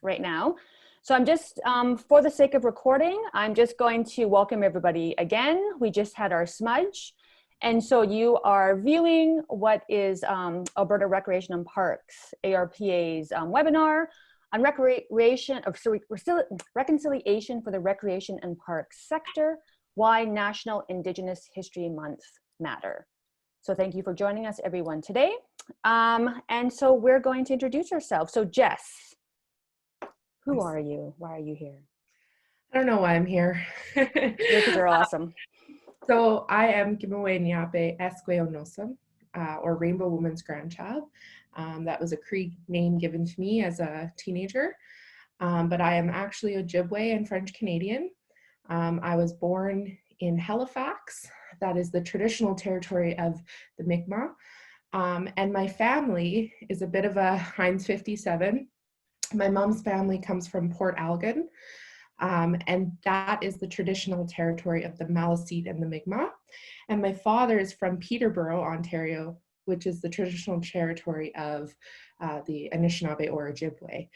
right now. So I'm just, for the sake of recording, I'm just going to welcome everybody again. We just had our smudge. And so you are viewing what is Alberta Recreation and Parks, ARPA's webinar on reconciliation for the recreation and parks sector, why National Indigenous History Month matter. So thank you for joining us, everyone, today. And so we're going to introduce ourselves. So Jess, who are you? Why are you here? I don't know why I'm here. You're awesome. So I am Giveaway Nyape Esque Onosum, or Rainbow Woman's grandchild. That was a Cree name given to me as a teenager. But I am actually Ojibwe and French Canadian. I was born in Halifax. That is the traditional territory of the Mi'kmaq. And my family is a bit of a Heinz 57. My mom's family comes from Port Algon. And that is the traditional territory of the Maliseet and the Mi'kmaq. And my father is from Peterborough, Ontario, which is the traditional territory of the Anishinaabe or Ojibwe.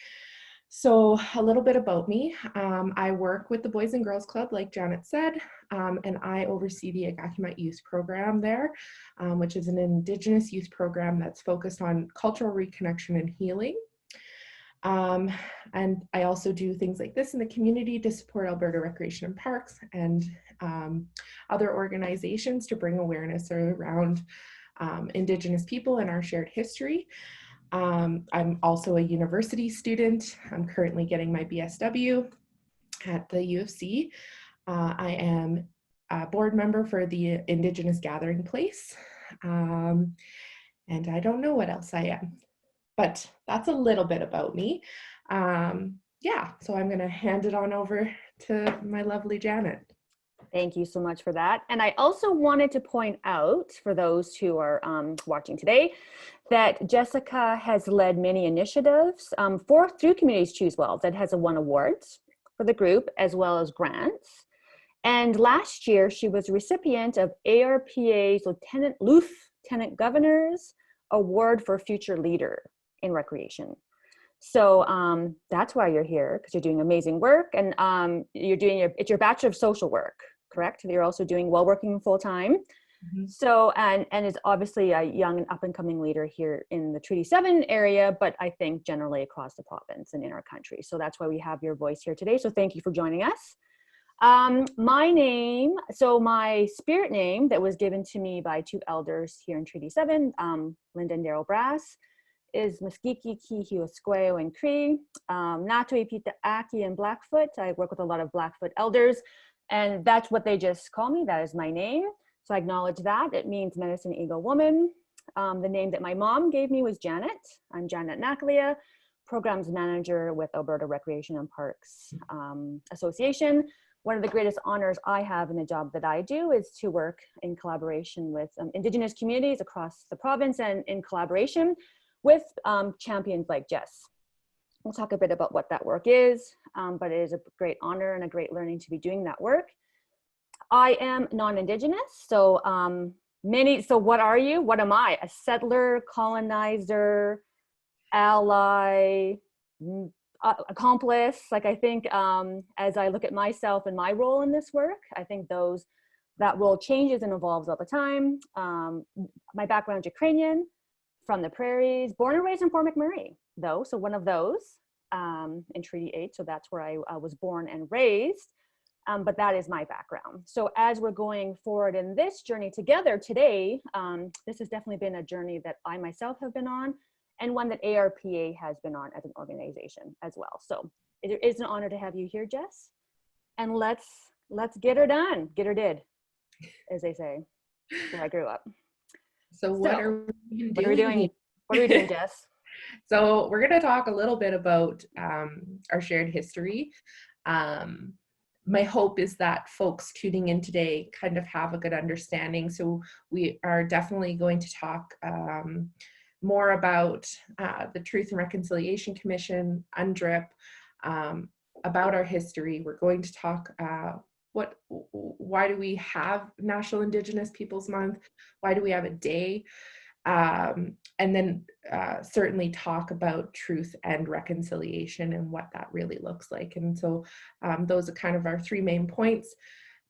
So a little bit about me. I work with the Boys and Girls Club, like Janet said, and I oversee the Agakumat youth program there, which is an Indigenous youth program that's focused on cultural reconnection and healing. And I also do things like this in the community to support Alberta Recreation and Parks and other organizations to bring awareness around Indigenous people and our shared history. I'm also a university student. I'm currently getting my BSW at the U of C. I am a board member for the Indigenous Gathering Place. And I don't know what else I am. But that's a little bit about me. Yeah, so I'm going to hand it on over to my lovely Janet. Thank you so much for that. And I also wanted to point out, for those who are watching today, that Jessica has led many initiatives through Communities Choose Well that has won awards for the group as well as grants. And last year, she was a recipient of ARPA's Lieutenant Governor's Award for Future Leader in Recreation. So that's why you're here, because you're doing amazing work, and it's your Bachelor of Social Work, correct? You're also doing while working full time. Mm-hmm. So and is obviously a young and up and coming leader here in the Treaty 7 area, but I think generally across the province and in our country. So that's why we have your voice here today. So thank you for joining us. My spirit name that was given to me by two elders here in Treaty 7, Linda and Daryl Brass, is Muskiki Ki Hiwasqueo and Cree, Natui Pita Aki and Blackfoot. I work with a lot of Blackfoot elders, and that's what they just call me. That is my name. So I acknowledge that. It means Medicine Eagle Woman. The name that my mom gave me was Janet. I'm Janet Nakalia, Programs Manager with Alberta Recreation and Parks Association. One of the greatest honors I have in the job that I do is to work in collaboration with Indigenous communities across the province and in collaboration with champions like Jess. We'll talk a bit about what that work is, but it is a great honor and a great learning to be doing that work. I am non-Indigenous, so what are you? What am I? A settler, colonizer, ally, accomplice? Like, I think as I look at myself and my role in this work, I think that role changes and evolves all the time. My background is Ukrainian, from the prairies, born and raised in Fort McMurray, though, so one of those in Treaty 8, so that's where I was born and raised, but that is my background. So as we're going forward in this journey together today, this has definitely been a journey that I myself have been on, and one that ARPA has been on as an organization as well. So it is an honor to have you here, Jess, and let's get her done, get her did, as they say, where I grew up. So what are we doing? What are we doing, Jess? So we're going to talk a little bit about our shared history. My hope is that folks tuning in today kind of have a good understanding. So we are definitely going to talk more about the Truth and Reconciliation Commission, UNDRIP, about our history. We're going to talk why do we have National Indigenous Peoples Month? Why do we have a day? And then certainly talk about truth and reconciliation and what that really looks like. And so those are kind of our three main points.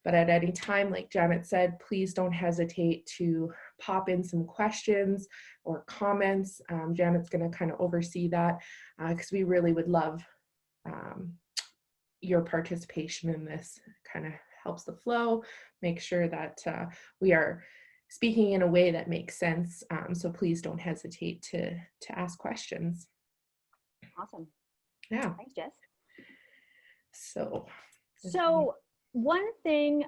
But at any time, like Janet said, please don't hesitate to pop in some questions or comments. Janet's going to kind of oversee that because we really would love your participation in this. Kind of helps the flow, make sure that we are speaking in a way that makes sense. So please don't hesitate to ask questions. Awesome. Yeah. Thanks, Jess. So one thing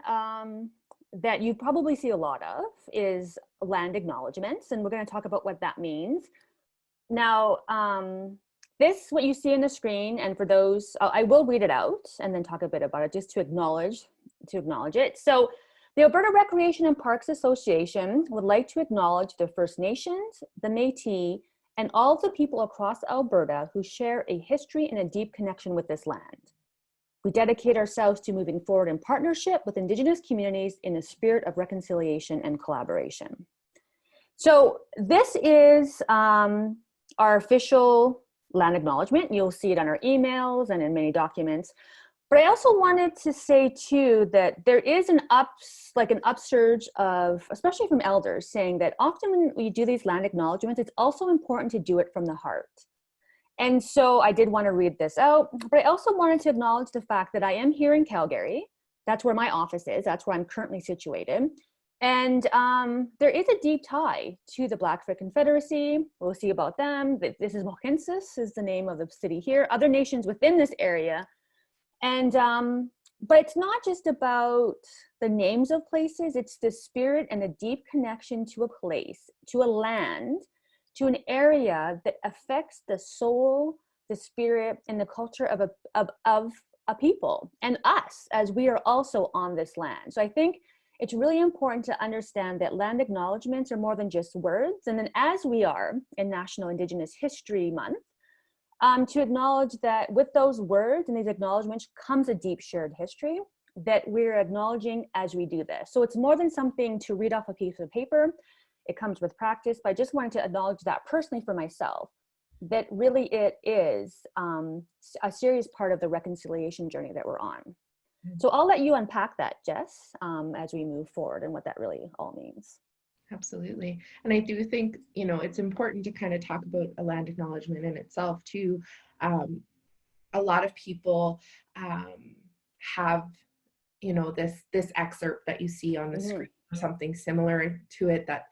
that you probably see a lot of is land acknowledgements, and we're going to talk about what that means. Now, this, what you see on the screen, and for those, I will read it out and then talk a bit about it just to acknowledge it. So the Alberta Recreation and Parks Association would like to acknowledge the First Nations, the Métis, and all of the people across Alberta who share a history and a deep connection with this land. We dedicate ourselves to moving forward in partnership with Indigenous communities in a spirit of reconciliation and collaboration. So this is our official land acknowledgement. You'll see it on our emails and in many documents. But I also wanted to say too that there is an upsurge of, especially from elders, saying that often when we do these land acknowledgements, it's also important to do it from the heart. And so I did want to read this out, but I also wanted to acknowledge the fact that I am here in Calgary. That's where my office is. That's where I'm currently situated. And there is a deep tie to the Blackfoot Confederacy. We'll see about them. This is Mohkinsis is the name of the city here. Other nations within this area. And, but it's not just about the names of places. It's the spirit and the deep connection to a place, to a land, to an area that affects the soul, the spirit, and the culture of a people and us, as we are also on this land. So I think it's really important to understand that land acknowledgements are more than just words. And then as we are in National Indigenous History Month, to acknowledge that with those words and these acknowledgements comes a deep shared history that we're acknowledging as we do this. So it's more than something to read off a piece of paper. It comes with practice, but I just wanted to acknowledge that personally for myself, that really it is a serious part of the reconciliation journey that we're on. So I'll let you unpack that, Jess, as we move forward and what that really all means. Absolutely. And I do think, it's important to kind of talk about a land acknowledgement in itself too. A lot of people have, this excerpt that you see on the screen or something similar to it that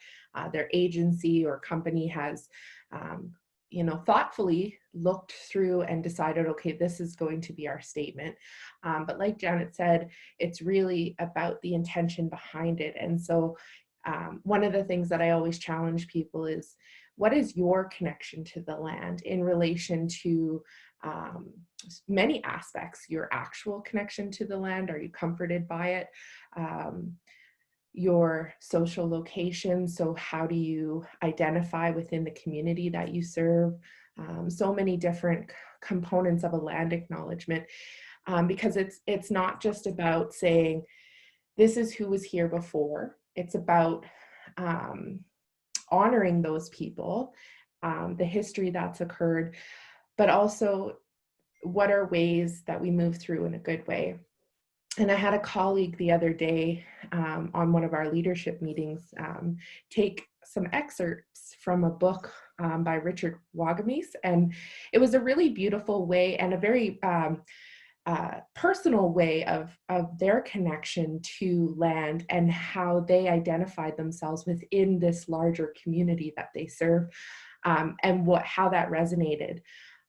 their agency or company has, thoughtfully looked through and decided, okay, this is going to be our statement. But like Janet said, it's really about the intention behind it. And so one of the things that I always challenge people is, what is your connection to the land in relation to many aspects? Your actual connection to the land, are you comforted by it? Your social location, so how do you identify within the community that you serve? So many different components of a land acknowledgement, because it's not just about saying, this is who was here before. It's about honoring those people, the history that's occurred, but also what are ways that we move through in a good way. And I had a colleague the other day on one of our leadership meetings take some excerpts from a book by Richard Wagamese. And it was a really beautiful way and a very personal way of their connection to land and how they identified themselves within this larger community that they serve, and how that resonated.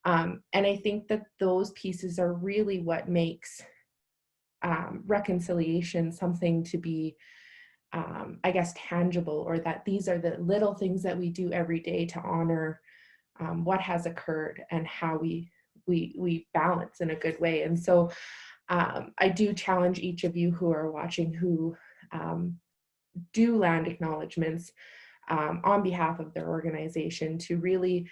And I think that those pieces are really what makes reconciliation something to be, I guess, tangible, or that these are the little things that we do every day to honor what has occurred and how we balance in a good way. And so I do challenge each of you who are watching who do land acknowledgements on behalf of their organization to really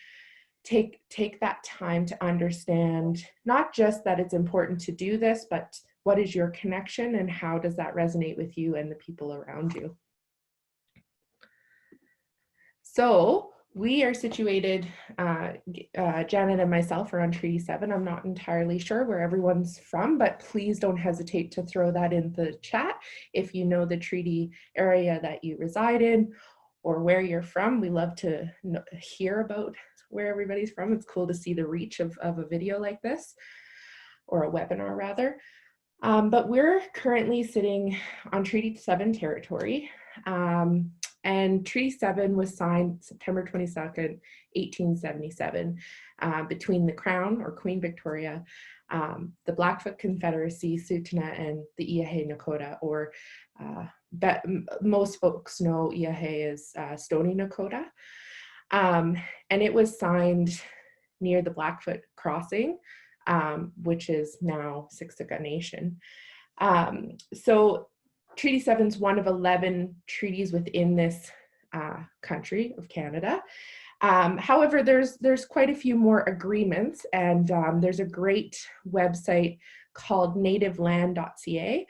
take that time to understand not just that it's important to do this, but what is your connection and how does that resonate with you and the people around you? So we are situated, Janet and myself are on Treaty 7. I'm not entirely sure where everyone's from, but please don't hesitate to throw that in the chat if you know the treaty area that you reside in or where you're from. We love to hear about where everybody's from. It's cool to see the reach of a video like this, or a webinar rather. But we're currently sitting on Treaty 7 territory. And Treaty 7 was signed September 22nd, 1877, between the Crown, or Queen Victoria, the Blackfoot Confederacy, Tsuut'ina, and the Iahe Nakota, or most folks know Iahe as Stoney Nakota. And it was signed near the Blackfoot Crossing, which is now Siksika Nation. So Treaty 7 is one of 11 treaties within this country of Canada. However, there's quite a few more agreements, and there's a great website called nativeland.ca.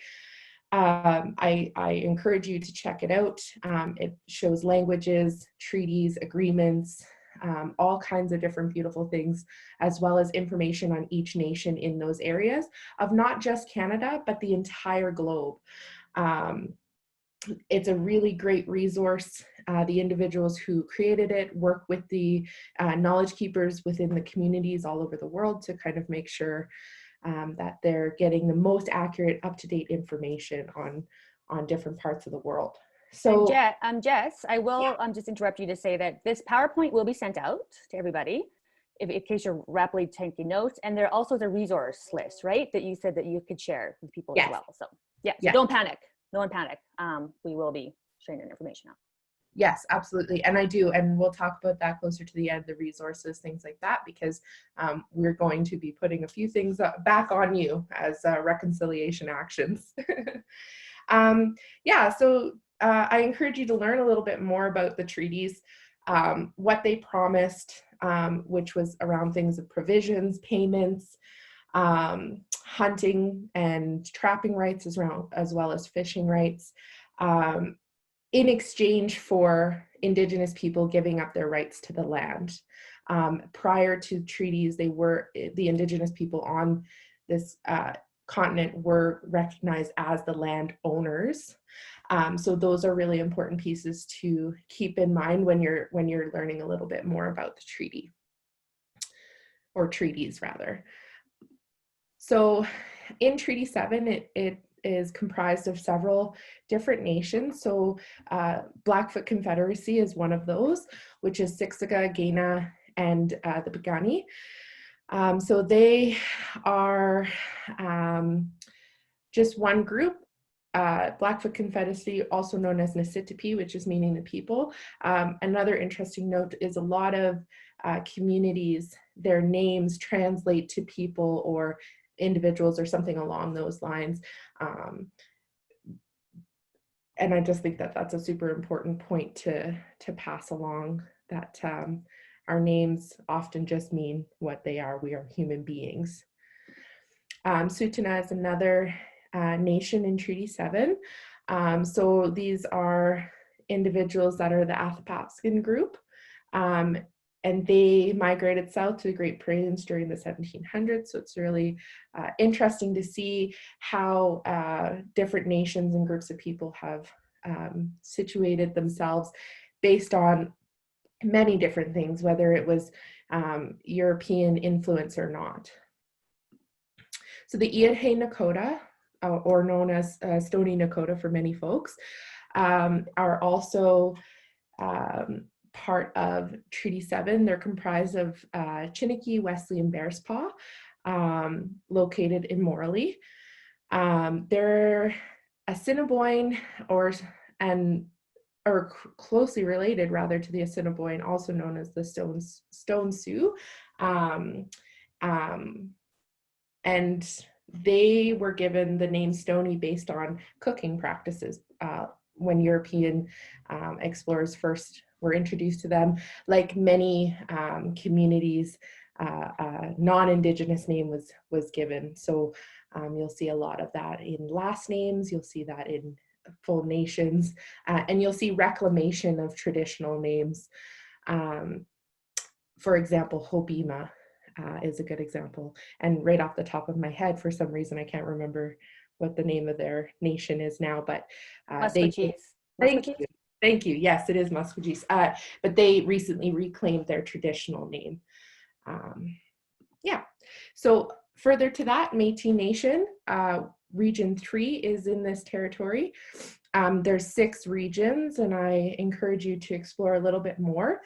I encourage you to check it out. It shows languages, treaties, agreements, all kinds of different beautiful things, as well as information on each nation in those areas of not just Canada, but the entire globe. It's a really great resource. The individuals who created it work with the knowledge keepers within the communities all over the world to kind of make sure that they're getting the most accurate, up-to-date information on different parts of the world. So, Jess, I will just interrupt you to say that this PowerPoint will be sent out to everybody in case you're rapidly taking notes. And there also is a resource list, right, that you said that you could share with people as well. So so don't panic. No one panic. We will be sharing that information out. Yes, absolutely. And I do. And we'll talk about that closer to the end, the resources, things like that, because we're going to be putting a few things back on you as reconciliation actions. So I encourage you to learn a little bit more about the treaties, what they promised, which was around things of provisions, payments, hunting and trapping rights as well as fishing rights, in exchange for Indigenous people giving up their rights to the land. Prior to treaties, the Indigenous people on this continent were recognized as the land owners. So those are really important pieces to keep in mind when you're learning a little bit more about the treaty, or treaties rather. So in Treaty 7, it is comprised of several different nations. So Blackfoot Confederacy is one of those, which is Siksika, Kainai, and the Piikani. So they are just one group. Blackfoot Confederacy, also known as Nisitipi, which is meaning the people. Another interesting note is a lot of communities, their names translate to people or individuals or something along those lines. And I just think that that's a super important point to pass along, that our names often just mean what they are. We are human beings. Tsuut'ina is another nation in Treaty 7. So these are individuals that are the Athabascan Group. And they migrated south to the Great Plains during the 1700s. So it's really interesting to see how different nations and groups of people have situated themselves based on many different things, whether it was European influence or not. So the Iahe Nakota, or known as Stoney Nakota for many folks, are also part of Treaty 7. They're comprised of Chiniki, Wesley, and Bearspaw, located in Morley. They're Assiniboine, or closely related rather to the Assiniboine, also known as the Stone Sioux. And they were given the name Stoney based on cooking practices when European explorers first were introduced to them. Like many communities, non-Indigenous name was given. So you'll see a lot of that in last names, you'll see that in full nations, and you'll see reclamation of traditional names. For example, Hobima is a good example. And right off the top of my head, for some reason, I can't remember what the name of their nation is now, but thank you. Thank you. Yes, it is Musqueam. But they recently reclaimed their traditional name. Yeah. So further to that, Métis Nation, Region 3 is in this territory. There's 6 regions, and I encourage you to explore a little bit more.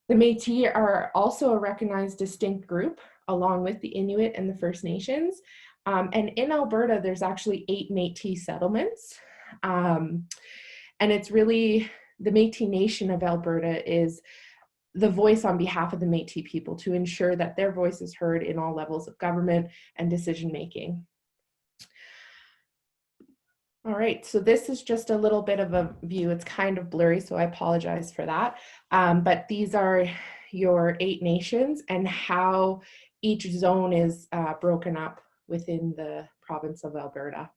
The Métis are also a recognized distinct group, along with the Inuit and the First Nations. And in Alberta, there's actually 8 Métis settlements. And it's really, the Métis Nation of Alberta is the voice on behalf of the Métis people to ensure that their voice is heard in all levels of government and decision making. All right, so this is just a little bit of a view. It's kind of blurry, so I apologize for that. But these are your 8 nations and how each zone is broken up within the province of Alberta.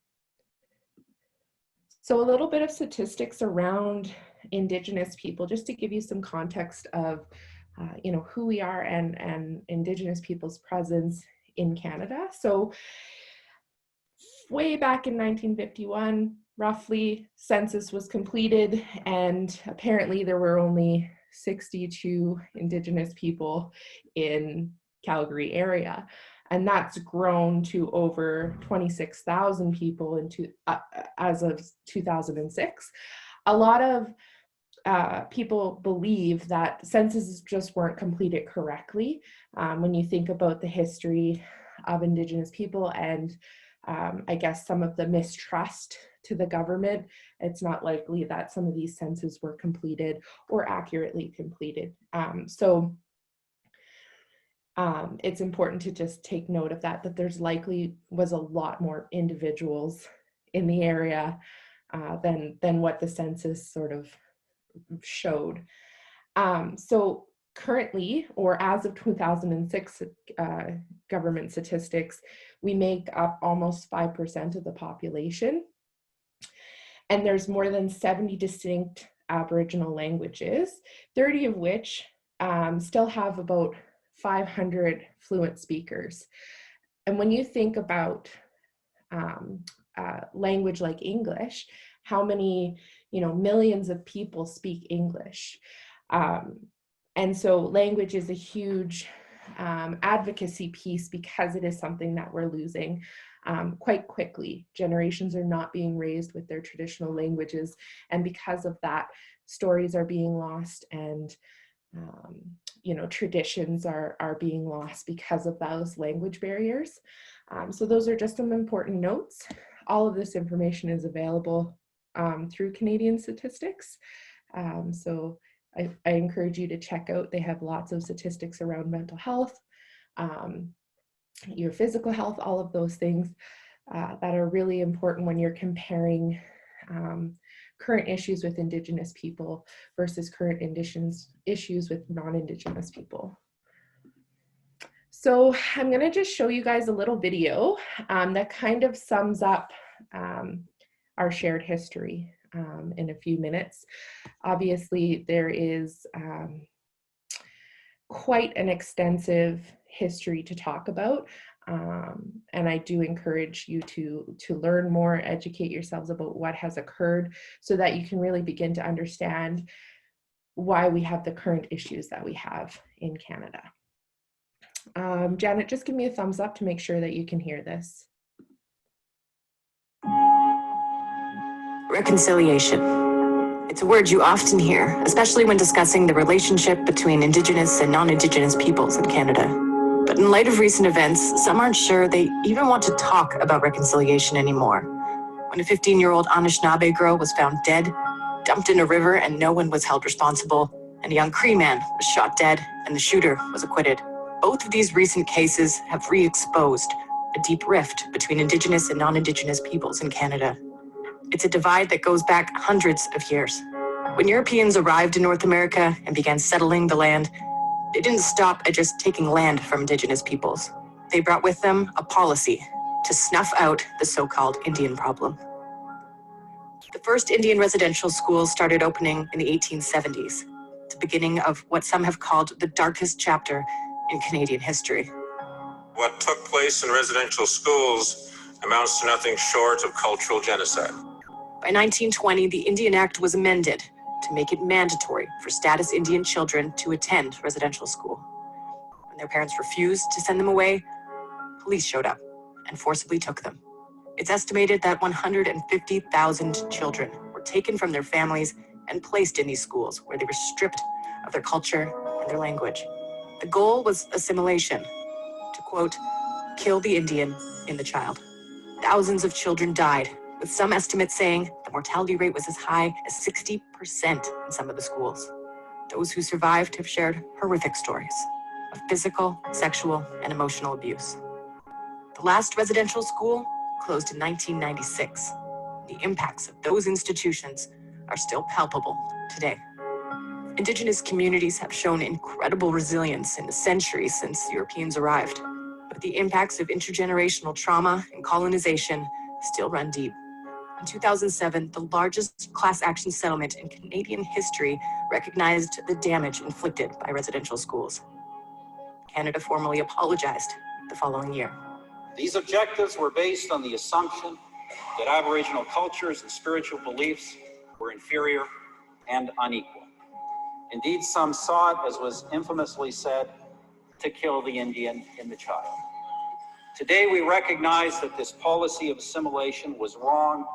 So a little bit of statistics around Indigenous people, just to give you some context of who we are and Indigenous people's presence in Canada. So way back in 1951, roughly, census was completed, and apparently there were only 62 Indigenous people in Calgary area. And that's grown to over 26,000 people as of 2006. A lot of people believe that censuses just weren't completed correctly. When you think about the history of Indigenous people and I guess some of the mistrust to the government, it's not likely that some of these censuses were completed or accurately completed. It's important to just take note of that there's likely was a lot more individuals in the area than what the census sort of showed. So currently, or as of 2006 government statistics, we make up almost 5% of the population. And there's more than 70 distinct Aboriginal languages, 30 of which still have about 500 fluent speakers. And when you think about language like English, how many millions of people speak English? And so language is a huge advocacy piece because it is something that we're losing quite quickly. Generations are not being raised with their traditional languages, and because of that, stories are being lost, and traditions are being lost because of those language barriers. So those are just some important notes. All of this information is available through Canadian Statistics. So I encourage you to check out. They have lots of statistics around mental health, your physical health, all of those things that are really important when you're comparing current issues with Indigenous people versus current issues with non-Indigenous people. So I'm going to just show you guys a little video that kind of sums up our shared history in a few minutes. Obviously, there is quite an extensive history to talk about, and I do encourage you to learn more, educate yourselves about what has occurred so that you can really begin to understand why we have the current issues that we have in Canada. Janet, just give me a thumbs up to make sure that you can hear this. Reconciliation. It's a word you often hear, especially when discussing the relationship between Indigenous and non-Indigenous peoples in Canada. But in light of recent events, some aren't sure they even want to talk about reconciliation anymore. When a 15-year-old Anishinaabe girl was found dead, dumped in a river, and no one was held responsible, and a young Cree man was shot dead, and the shooter was acquitted. Both of these recent cases have re-exposed a deep rift between Indigenous and non-Indigenous peoples in Canada. It's a divide that goes back hundreds of years. When Europeans arrived in North America and began settling the land, they didn't stop at just taking land from Indigenous peoples. They brought with them a policy to snuff out the so-called Indian problem. The first Indian residential schools started opening in the 1870s. the beginning of what some have called the darkest chapter in Canadian history. What took place in residential schools amounts to nothing short of cultural genocide. By 1920, the Indian Act was amended to make it mandatory for status Indian children to attend residential school. When their parents refused to send them away, police showed up and forcibly took them. It's estimated that 150,000 children were taken from their families and placed in these schools where they were stripped of their culture and their language. The goal was assimilation, to quote, kill the Indian in the child. Thousands of children died, with some estimates saying the mortality rate was as high as 60% in some of the schools. Those who survived have shared horrific stories of physical, sexual, and emotional abuse. The last residential school closed in 1996. The impacts of those institutions are still palpable today. Indigenous communities have shown incredible resilience in the centuries since Europeans arrived, but the impacts of intergenerational trauma and colonization still run deep. In 2007, the largest class action settlement in Canadian history recognized the damage inflicted by residential schools. Canada formally apologized the following year. These objectives were based on the assumption that Aboriginal cultures and spiritual beliefs were inferior and unequal. Indeed, some sought, as was infamously said, to kill the Indian in the child. Today, we recognize that this policy of assimilation was wrong,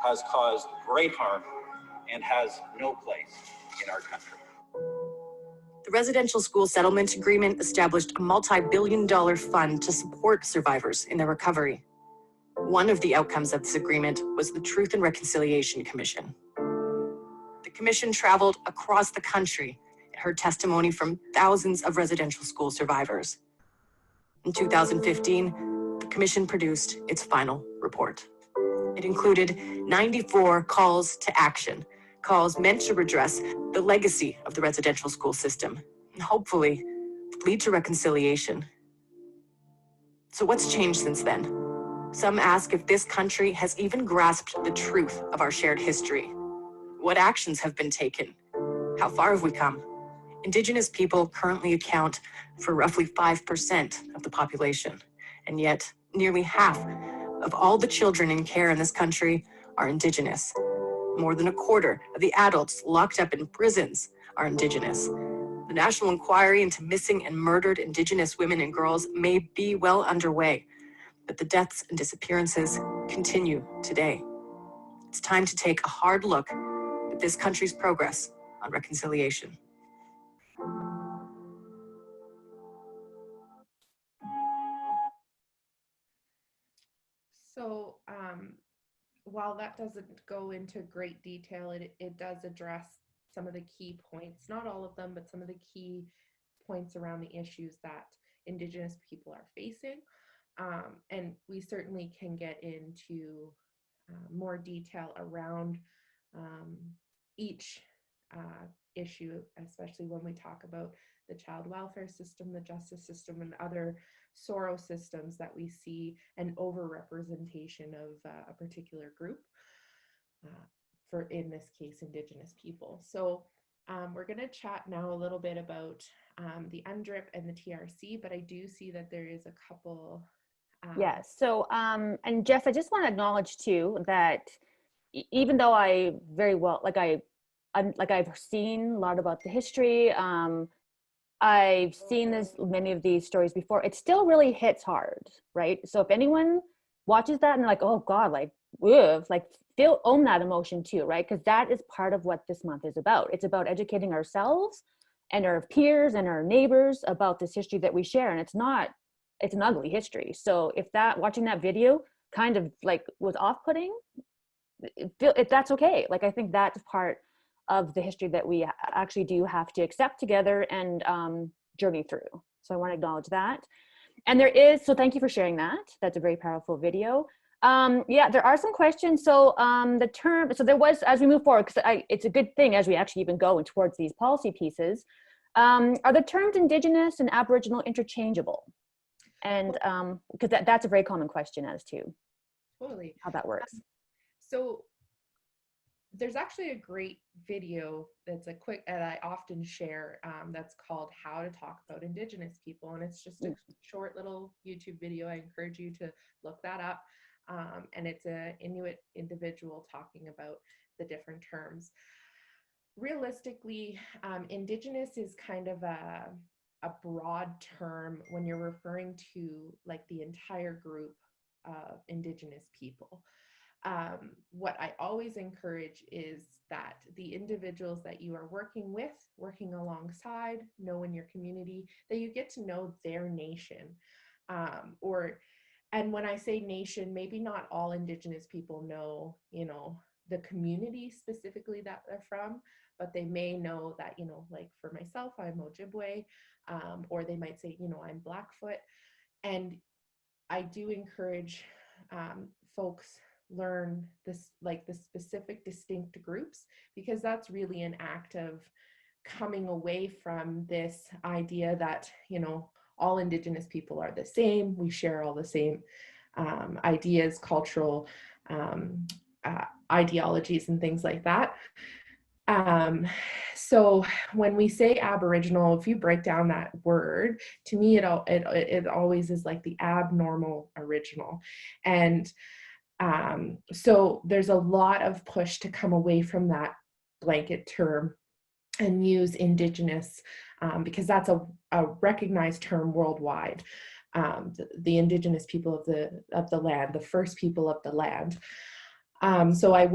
has caused great harm, and has no place in our country. The residential school settlement agreement established a multi-billion-dollar fund to support survivors in their recovery. One of the outcomes of this agreement was the Truth and Reconciliation Commission. The commission traveled across the country and heard testimony from thousands of residential school survivors. In 2015, the commission produced its final report. It included 94 calls to action, calls meant to redress the legacy of the residential school system and hopefully lead to reconciliation. So what's changed since then? Some ask if this country has even grasped the truth of our shared history. What actions have been taken? How far have we come? Indigenous people currently account for roughly 5% of the population, and yet nearly half of all the children in care in this country are Indigenous. More than a quarter of the adults locked up in prisons are Indigenous. The national inquiry into missing and murdered Indigenous women and girls may be well underway, but the deaths and disappearances continue today. It's time to take a hard look at this country's progress on reconciliation. So while that doesn't go into great detail, it does address some of the key points, not all of them, but some of the key points around the issues that Indigenous people are facing. And we certainly can get into more detail around each issue, especially when we talk about the child welfare system, the justice system, and other sorrow systems that we see an overrepresentation of a particular group, for, in this case, Indigenous people. So we're going to chat now a little bit about the UNDRIP and the TRC, but I do see that there is a couple. Yes. So, and Jeff, I just want to acknowledge too that even though I very well, I've seen a lot about the history, I've seen many of these stories before, it still really hits hard, right? So if anyone watches that and they're like, oh God, like, ugh, like, feel, own that emotion too, right? Because that is part of what this month is about. It's about educating ourselves and our peers and our neighbors about this history that we share. And it's an ugly history. So if watching that video kind of like was off-putting, that's okay. Like, I think that's part of the history that we actually do have to accept together and journey through. So I want to acknowledge that. And there is, so thank you for sharing that. That's a very powerful video. Yeah, there are some questions. So the term, so there was, as we move forward, because it's a good thing as we actually even go towards these policy pieces, are the terms Indigenous and Aboriginal interchangeable? And because that's a very common question as to Totally. how that works. So there's actually a great video that's that I often share, that's called How to Talk About Indigenous People. And it's just a short little YouTube video. I encourage you to look that up. And it's an Inuit individual talking about the different terms. Realistically, Indigenous is kind of a broad term when you're referring to like the entire group of Indigenous people. What I always encourage is that the individuals that you are working with, working alongside, know in your community, that you get to know their nation. And when I say nation, maybe not all Indigenous people know, you know, the community specifically that they're from, but they may know that, you know, like for myself, I'm Ojibwe, or they might say, you know, I'm Blackfoot. And I do encourage folks learn this, like the specific distinct groups, because that's really an act of coming away from this idea that, you know, all Indigenous people are the same. We share all the same ideas, cultural ideologies and things like that. So when we say Aboriginal, if you break down that word, to me, it always is like the abnormal original. And so there's a lot of push to come away from that blanket term and use Indigenous, because that's a recognized term worldwide. The Indigenous people of the land, the first people of the land. So I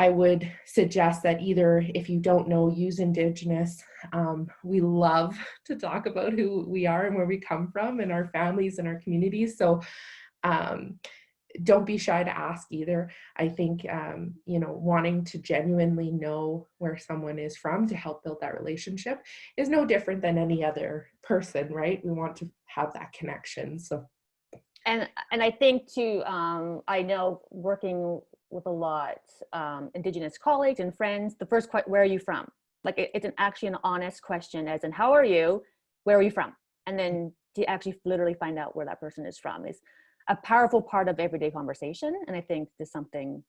would suggest that either, if you don't know, use Indigenous. We love to talk about who we are and where we come from and our families and our communities. So don't be shy to ask either. I think, you know, wanting to genuinely know where someone is from to help build that relationship is no different than any other person, right? We want to have that connection. So, and I think too, I know working with a lot Indigenous colleagues and friends, the first question, where are you from? Like it's actually an honest question, as in, how are you? Where are you from? And then to actually literally find out where that person is from is a powerful part of everyday conversation. And I think there's something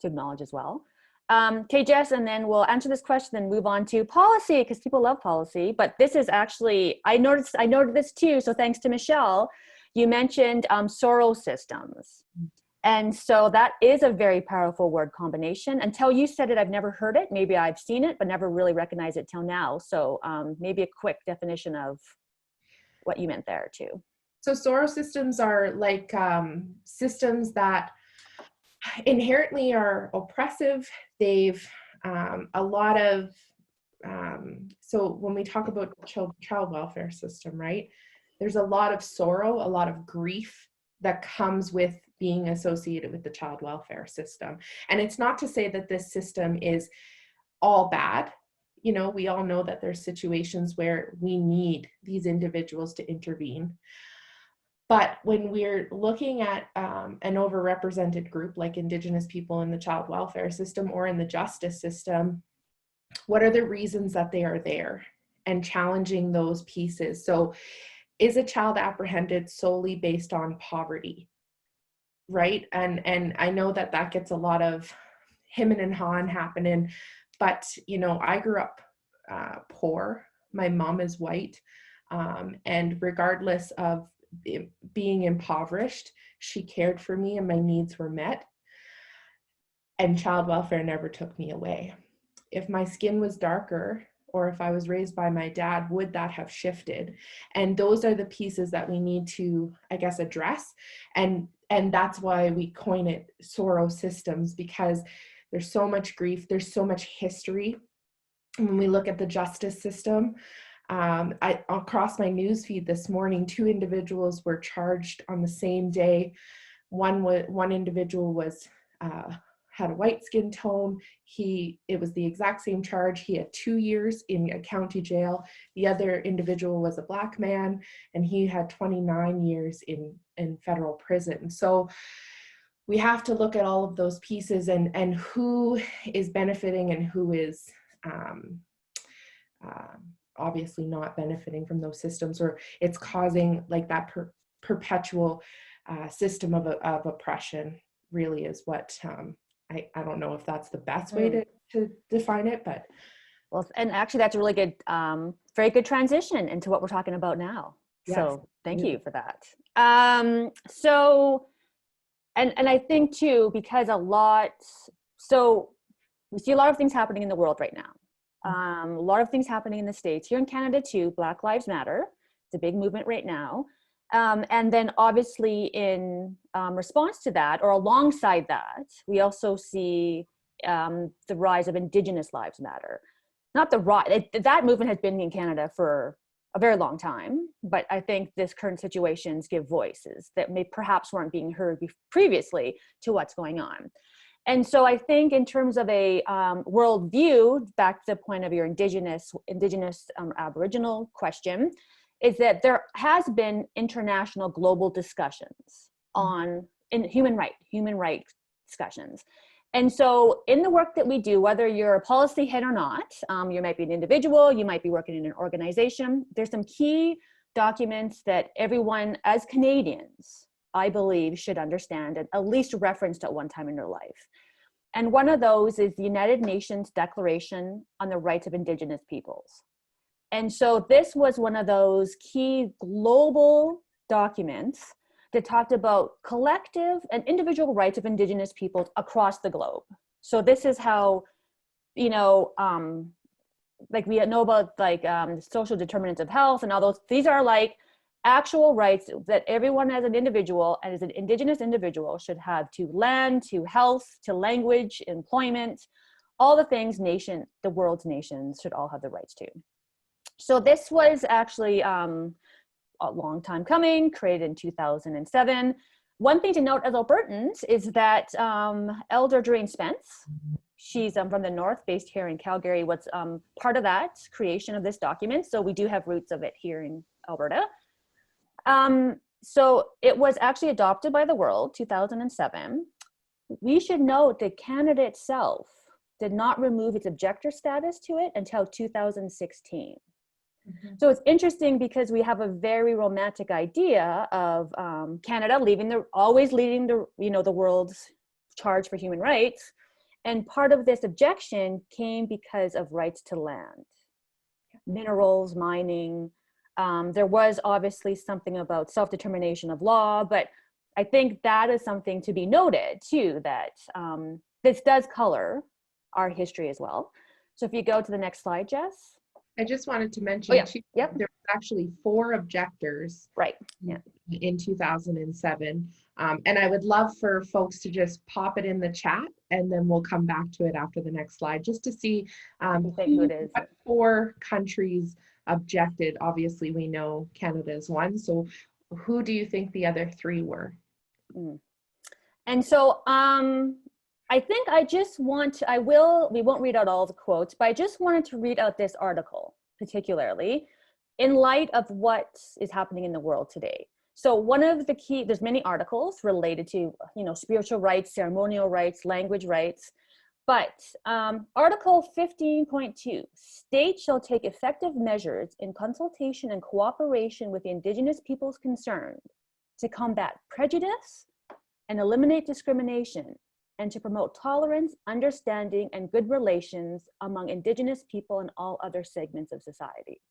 to acknowledge as well. Okay, Jess, and then we'll answer this question and move on to policy, because people love policy. But this is actually, I noted this too. So thanks to Michelle, you mentioned sorrow systems. And so that is a very powerful word combination. Until you said it, I've never heard it. Maybe I've seen it, but never really recognized it till now. So maybe a quick definition of what you meant there too. So sorrow systems are like systems that inherently are oppressive. They've a lot of, so when we talk about child welfare system, right, there's a lot of sorrow, a lot of grief that comes with being associated with the child welfare system. And it's not to say that this system is all bad. You know, we all know that there's situations where we need these individuals to intervene. But when we're looking at an overrepresented group like Indigenous people in the child welfare system or in the justice system, what are the reasons that they are there, and challenging those pieces? So is a child apprehended solely based on poverty, right? And I know that that gets a lot of hemming and hawing happening, but you know, I grew up poor. My mom is white, and regardless of being impoverished, she cared for me and my needs were met, and child welfare never took me away. If my skin was darker, or if I was raised by my dad, would that have shifted? And those are the pieces that we need to, I guess, address. And that's why we coin it sorrow systems, because there's so much grief, there's so much history. When we look at the justice system, across my newsfeed this morning, 2 individuals were charged on the same day. One individual was had a white skin tone. It was the exact same charge. He had 2 years in a county jail. The other individual was a Black man, and he had 29 years in federal prison. So we have to look at all of those pieces and who is benefiting and who is obviously not benefiting from those systems, or it's causing like that perpetual system of oppression, really is what I don't know if that's the best way to define it, but. Well, and actually that's a really good, very good transition into what we're talking about now. Yes. So thank you for that. And I think too, because so we see a lot of things happening in the world right now. A lot of things happening in the States, here in Canada too. Black Lives Matter, it's a big movement right now. And then obviously in response to that, or alongside that, we also see the rise of Indigenous Lives Matter. Not the rise, that movement has been in Canada for a very long time, but I think this current situations give voices that perhaps weren't being heard previously to what's going on. And so I think in terms of a worldview, back to the point of your indigenous Aboriginal question, is that there has been international global discussions in human rights discussions. And so in the work that we do, whether you're a policy head or not, you might be an individual, you might be working in an organization, there's some key documents that everyone as Canadians, I believe, should understand and at least referenced at one time in their life. And one of those is the United Nations Declaration on the Rights of Indigenous Peoples. And so this was one of those key global documents that talked about collective and individual rights of Indigenous peoples across the globe. So this is how, like we know about social determinants of health and all those, these are like actual rights that everyone as an individual and as an Indigenous individual should have to land, to health, to language, employment, all the things the world's nations should all have the rights to. So this was actually, a long time coming, created in 2007. One thing to note as Albertans is that Elder Doreen Spence, she's from the north, based here in Calgary, was part of that creation of this document. So we do have roots of it here in Alberta. So it was actually adopted by the world, 2007. We should note that Canada itself did not remove its objector status to it until 2016. So it's interesting because we have a very romantic idea of Canada always leading the world's charge for human rights. And part of this objection came because of rights to land, minerals, mining. There was obviously something about self-determination of law, but I think that is something to be noted too, that this does color our history as well. So if you go to the next slide, Jess. I just wanted to mention too, there were actually 4 objectors in 2007. And I would love for folks to just pop it in the chat and then we'll come back to it after the next slide just to see what 4 countries objected. Obviously, we know Canada is one. So who do you think the other 3 were? And so I think we won't read out all the quotes, but I just wanted to read out this article particularly in light of what is happening in the world today. So one of the there's many articles related to, spiritual rights, ceremonial rights, language rights, but Article 15.2, states shall take effective measures in consultation and cooperation with the Indigenous peoples concerned to combat prejudice and eliminate discrimination, and to promote tolerance, understanding, and good relations among Indigenous people and all other segments of society.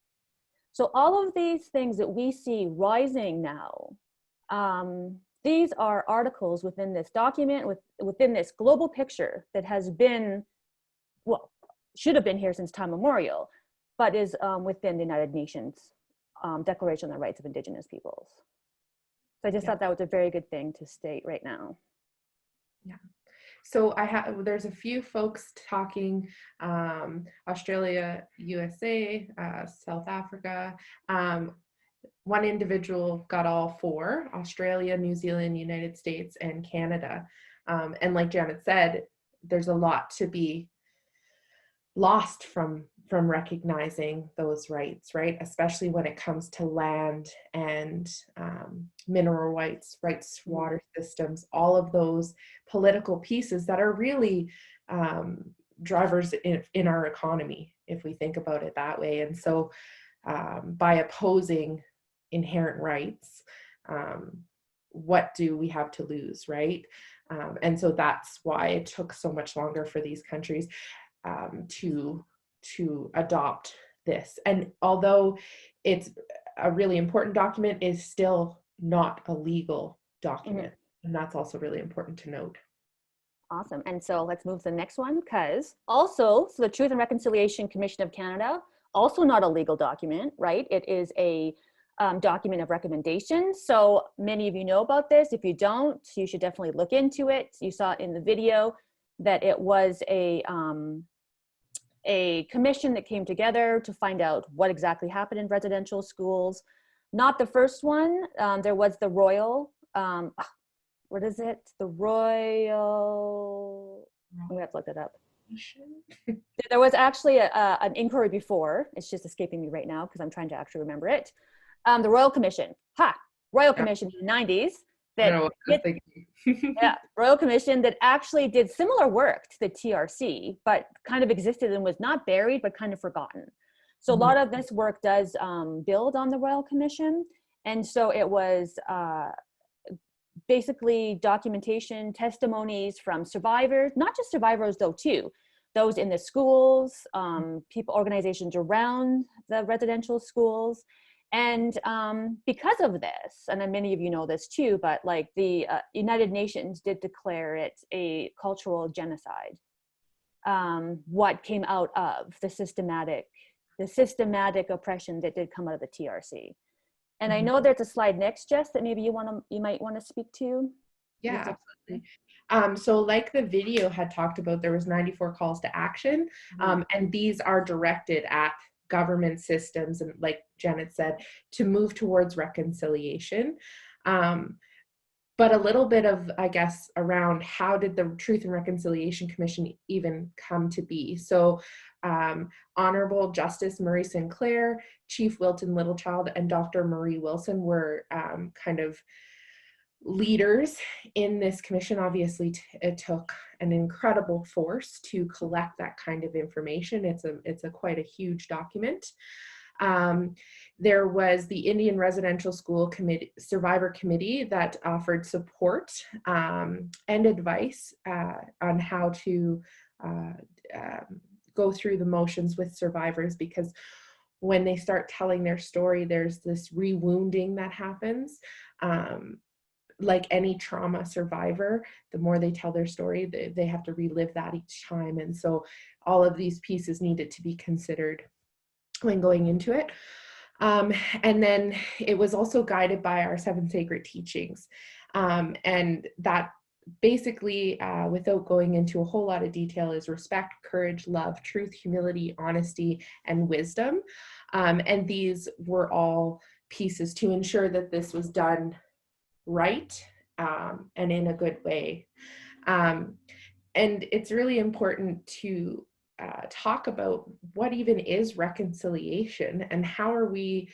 So all of these things that we see rising now, these are articles within this document, within this global picture that has been, should have been here since time immemorial, but is within the United Nations Declaration on the Rights of Indigenous Peoples. So I just thought that was a very good thing to state right now. Yeah. So there's a few folks talking, Australia, USA, South Africa. One individual got all 4, Australia, New Zealand, United States, and Canada. And like Janet said, there's a lot to be lost from recognizing those rights, right? Especially when it comes to land and mineral rights, rights to water systems, all of those political pieces that are really drivers in our economy, if we think about it that way. And so by opposing inherent rights, what do we have to lose, right? And so that's why it took so much longer for these countries to adopt this. And although it's a really important document, is still not a legal document. Mm-hmm. And that's also really important to note. Awesome. And so let's move to the next one, because also, so the Truth and Reconciliation Commission of Canada, also not a legal document, right? It is a document of recommendations. So many of you know about this. If you don't, you should definitely look into it. You saw in the video that it was a commission that came together to find out what exactly happened in residential schools. Not the first one. There was the Royal, what is it? The Royal, we have to look that up. There was actually an inquiry before. It's just escaping me right now because I'm trying to actually remember it. The Royal Commission, Royal Commission in the 90s. Royal Commission that actually did similar work to the TRC, but kind of existed and was not buried, but kind of forgotten. So a lot of this work does build on the Royal Commission. And so it was basically documentation, testimonies from survivors, not just survivors though too, those in the schools, people, organizations around the residential schools. And because of this, and many of you know this too, but like the United Nations did declare it a cultural genocide. What came out of the systematic oppression that did come out of the TRC. And I know there's a slide next, Jess, that maybe you might want to speak to. Yeah, absolutely. So like the video had talked about, there was 94 calls to action, and these are directed at government systems, and like Janet said, to move towards reconciliation. But a little bit of, I guess, around how did the Truth and Reconciliation Commission even come to be? So Honorable Justice Murray Sinclair, Chief Wilton Littlechild, and Dr. Marie Wilson were kind of leaders in this commission. Obviously, it took an incredible force to collect that kind of information. It's quite a huge document. There was the Indian Residential School Committee, Survivor Committee, that offered support and advice on how to go through the motions with survivors, because when they start telling their story, there's this rewounding that happens. Like any trauma survivor, the more they tell their story, they have to relive that each time. And so all of these pieces needed to be considered when going into it. And then it was also guided by our 7 sacred teachings. And that basically, without going into a whole lot of detail, is respect, courage, love, truth, humility, honesty, and wisdom. And these were all pieces to ensure that this was done right and in a good way. And it's really important to talk about what even is reconciliation and how are we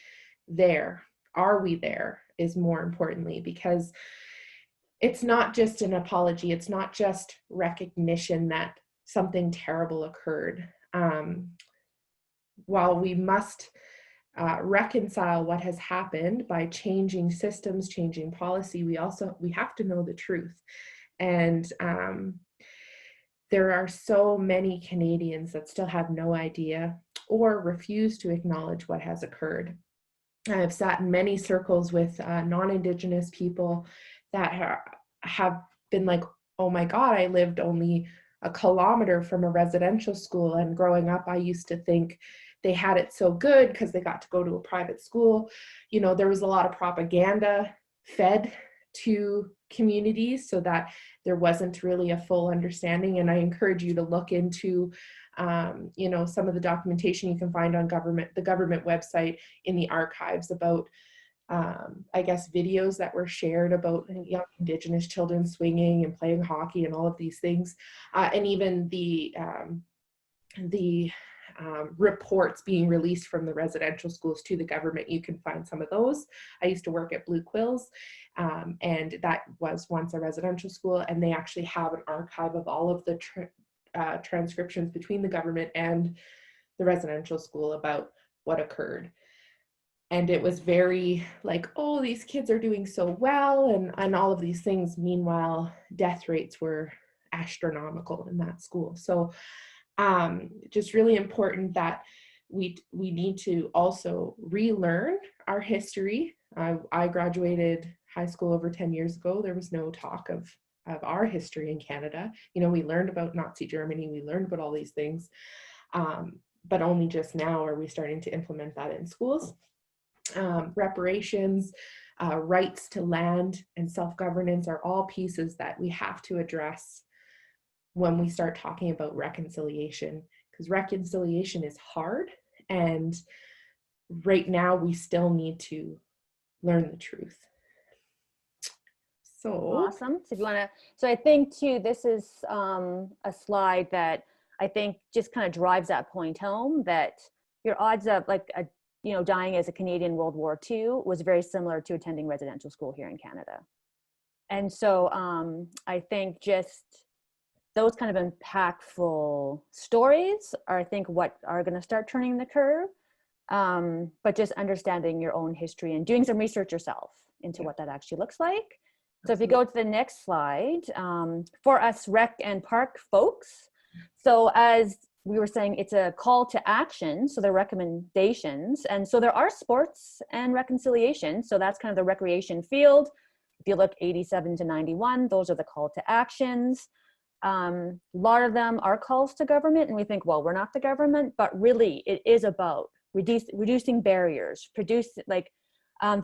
there? Are we there is more importantly, because it's not just an apology. It's not just recognition that something terrible occurred. While we must reconcile what has happened by changing systems, changing policy, we have to know the truth. And there are so many Canadians that still have no idea or refuse to acknowledge what has occurred. I've sat in many circles with non-Indigenous people that have been like, oh my God, I lived only a kilometer from a residential school, and growing up I used to think they had it so good because they got to go to a private school. You know, there was a lot of propaganda fed to communities so that there wasn't really a full understanding. And I encourage you to look into you know, some of the documentation you can find on the government website in the archives about I guess videos that were shared about young Indigenous children swinging and playing hockey and all of these things, and even the reports being released from the residential schools to the government. You can find some of those. I used to work at Blue Quills, and that was once a residential school, and they actually have an archive of all of the transcriptions between the government and the residential school about what occurred. And it was very like, oh, these kids are doing so well, and all of these things. Meanwhile, death rates were astronomical in that school. So just really important that we need to also relearn our history. I graduated high school over 10 years ago. There was no talk of our history in Canada. You know, we learned about Nazi Germany, we learned about all these things, but only just now are we starting to implement that in schools. Reparations, rights to land, and self-governance are all pieces that we have to address when we start talking about reconciliation, because reconciliation is hard, and right now we still need to learn the truth. So awesome. So if you want to, so I think too, this is a slide that I think just kind of drives that point home, that your odds of like dying as a Canadian World War II was very similar to attending residential school here in Canada. And so I think just those kind of impactful stories are, I think, what are going to start turning the curve. But just understanding your own history and doing some research yourself into what that actually looks like. So if you go to the next slide, for us rec and park folks, so as we were saying, it's a call to action, so they're recommendations. And so there are sports and reconciliation, so that's kind of the recreation field. If you look 87 to 91, those are the call to actions. A lot of them are calls to government, and we think, well, we're not the government, but really it is about reducing barriers,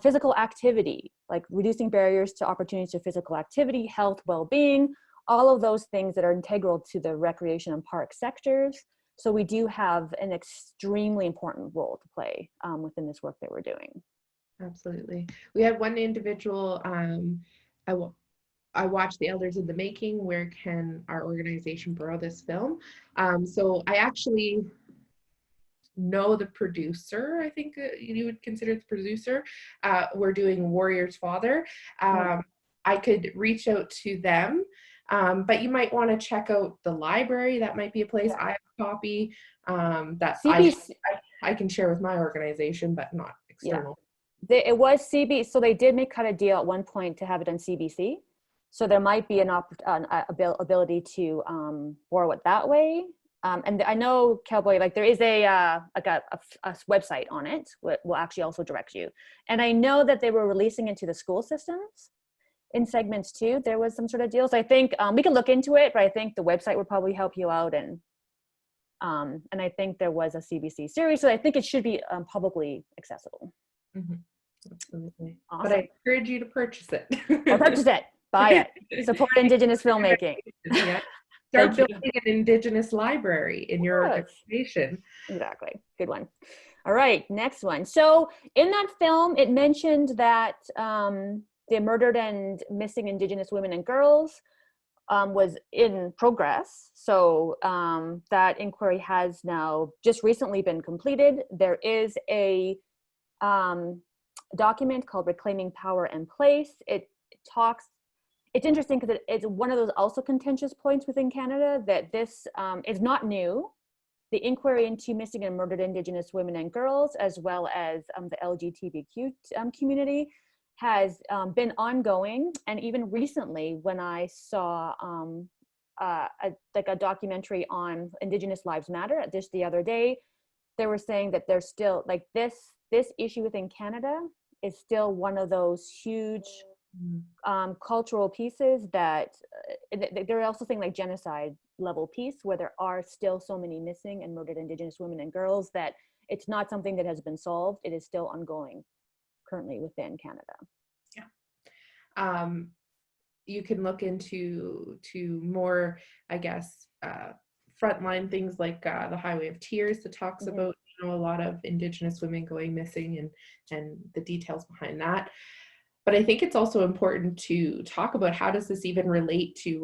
physical activity, like reducing barriers to opportunities for physical activity, health, well-being, all of those things that are integral to the recreation and park sectors. So we do have an extremely important role to play within this work that we're doing. Absolutely. We had one individual, I watched The Elders in the Making, Where Can Our Organization Borrow This Film? So I actually know the producer, I think you would consider the producer. We're doing Warrior's Father. I could reach out to them, but you might want to check out the library. That might be a place. I have a copy that I can share with my organization, but not external. It was CB, so they did cut a deal at one point to have it on CBC. So there might be an ability to borrow it that way. And I know, Cowboy, like there is a website on it. Will actually also direct you. And I know that they were releasing into the school systems in segments too. There was some sort of deals. I think we can look into it, but I think the website would probably help you out. And I think there was a CBC series, so I think it should be publicly accessible. Mm-hmm. Absolutely. Awesome. But I encourage you to purchase it. Or purchase it. Buy it. Support Indigenous filmmaking. Yeah. Start building an Indigenous library in your organization. Exactly. Good one. All right, next one. So in that film, it mentioned that the murdered and missing Indigenous women and girls was in progress. So that inquiry has now just recently been completed. There is a document called Reclaiming Power and Place. It talks, it's interesting because it's one of those also contentious points within Canada that this is not new. The inquiry into missing and murdered Indigenous women and girls, as well as the LGBTQ community, has been ongoing. And even recently, when I saw a documentary on Indigenous Lives Matter just the other day, they were saying that there's still like this issue within Canada is still one of those huge cultural pieces that they're also saying like genocide level piece, where there are still so many missing and murdered Indigenous women and girls that it's not something that has been solved. It is still ongoing currently within Canada. Yeah. You can look into more, I guess, frontline things like the Highway of Tears that talks about a lot of Indigenous women going missing and the details behind that. But I think it's also important to talk about how does this even relate to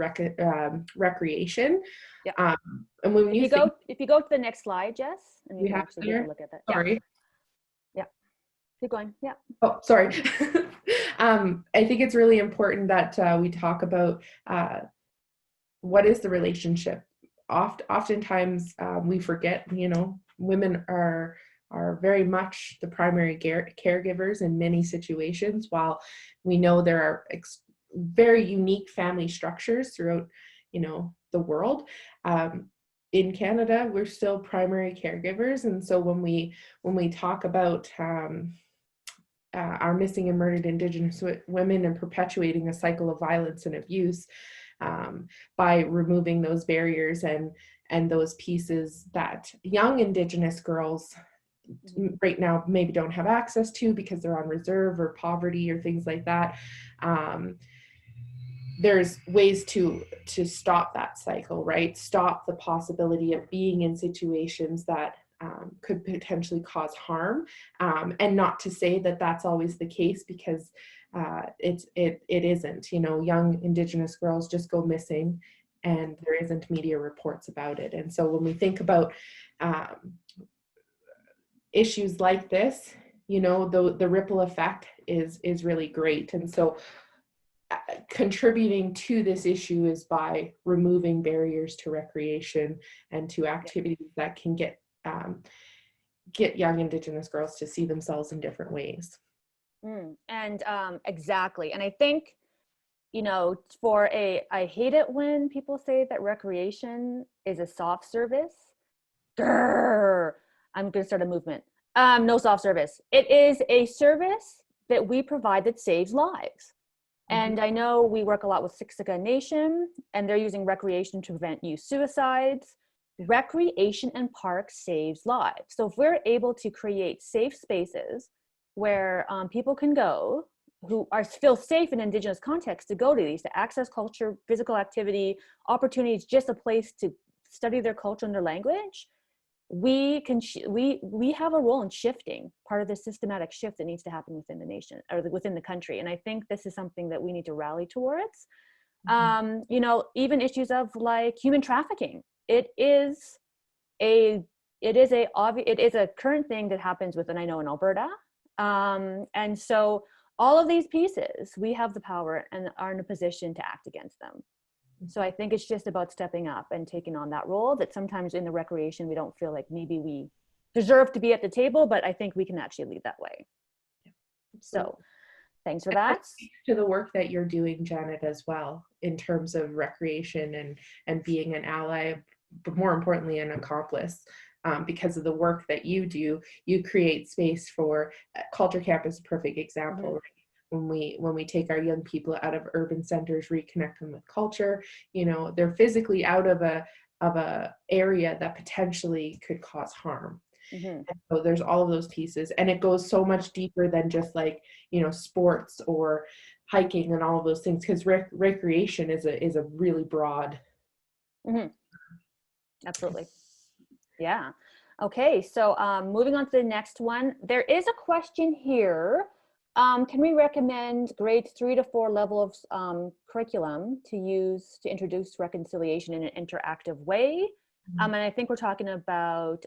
recreation. Yeah. And when if you go to the next slide, Jess, and you can actually take a look at that. Sorry. Yeah. Keep going. Yeah. Oh, sorry. I think it's really important that we talk about what is the relationship. Oftentimes we forget, women are are very much the primary caregivers in many situations, while we know there are very unique family structures throughout, the world. In Canada, we're still primary caregivers, and so when we talk about our missing and murdered Indigenous women and perpetuating a cycle of violence and abuse, by removing those barriers and those pieces that young Indigenous girls right now maybe don't have access to because they're on reserve or poverty or things like that. There's ways to stop that cycle, right? Stop the possibility of being in situations that could potentially cause harm, and not to say that that's always the case, because it isn't. Young Indigenous girls just go missing, and there isn't media reports about it. And so when we think about issues like this, the ripple effect is really great. And so contributing to this issue is by removing barriers to recreation and to activities that can get young Indigenous girls to see themselves in different ways. And exactly. And I think, I hate it when people say that recreation is a soft service. Grrr, I'm going to start a movement. No soft service. It is a service that we provide that saves lives. And I know we work a lot with Siksika Nation, and they're using recreation to prevent youth suicides. Recreation and parks saves lives. So if we're able to create safe spaces where people can go who feel safe in Indigenous context to go to these, to access culture, physical activity, opportunities, just a place to study their culture and their language, we have a role in shifting part of the systematic shift that needs to happen within the nation or within the country. And I think this is something that we need to rally towards. Even issues of like human trafficking. It is a current thing that happens within, I know, in Alberta. And so all of these pieces, we have the power and are in a position to act against them. So I think it's just about stepping up and taking on that role that sometimes in the recreation, we don't feel like maybe we deserve to be at the table, but I think we can actually lead that way. So thanks for that. To the work that you're doing, Janet, as well, in terms of recreation and being an ally, but more importantly, an accomplice. Because of the work that you do, you create space for Culture Camp is a perfect example. Right? When we take our young people out of urban centers, reconnect them with culture, they're physically out of a area that potentially could cause harm. And so there's all of those pieces, and it goes so much deeper than just like sports or hiking and all of those things, because recreation is a really broad. Absolutely. Yeah. Okay. So moving on to the next one, there is a question here. Can we recommend grade 3 to 4 level of curriculum to use to introduce reconciliation in an interactive way? And I think we're talking about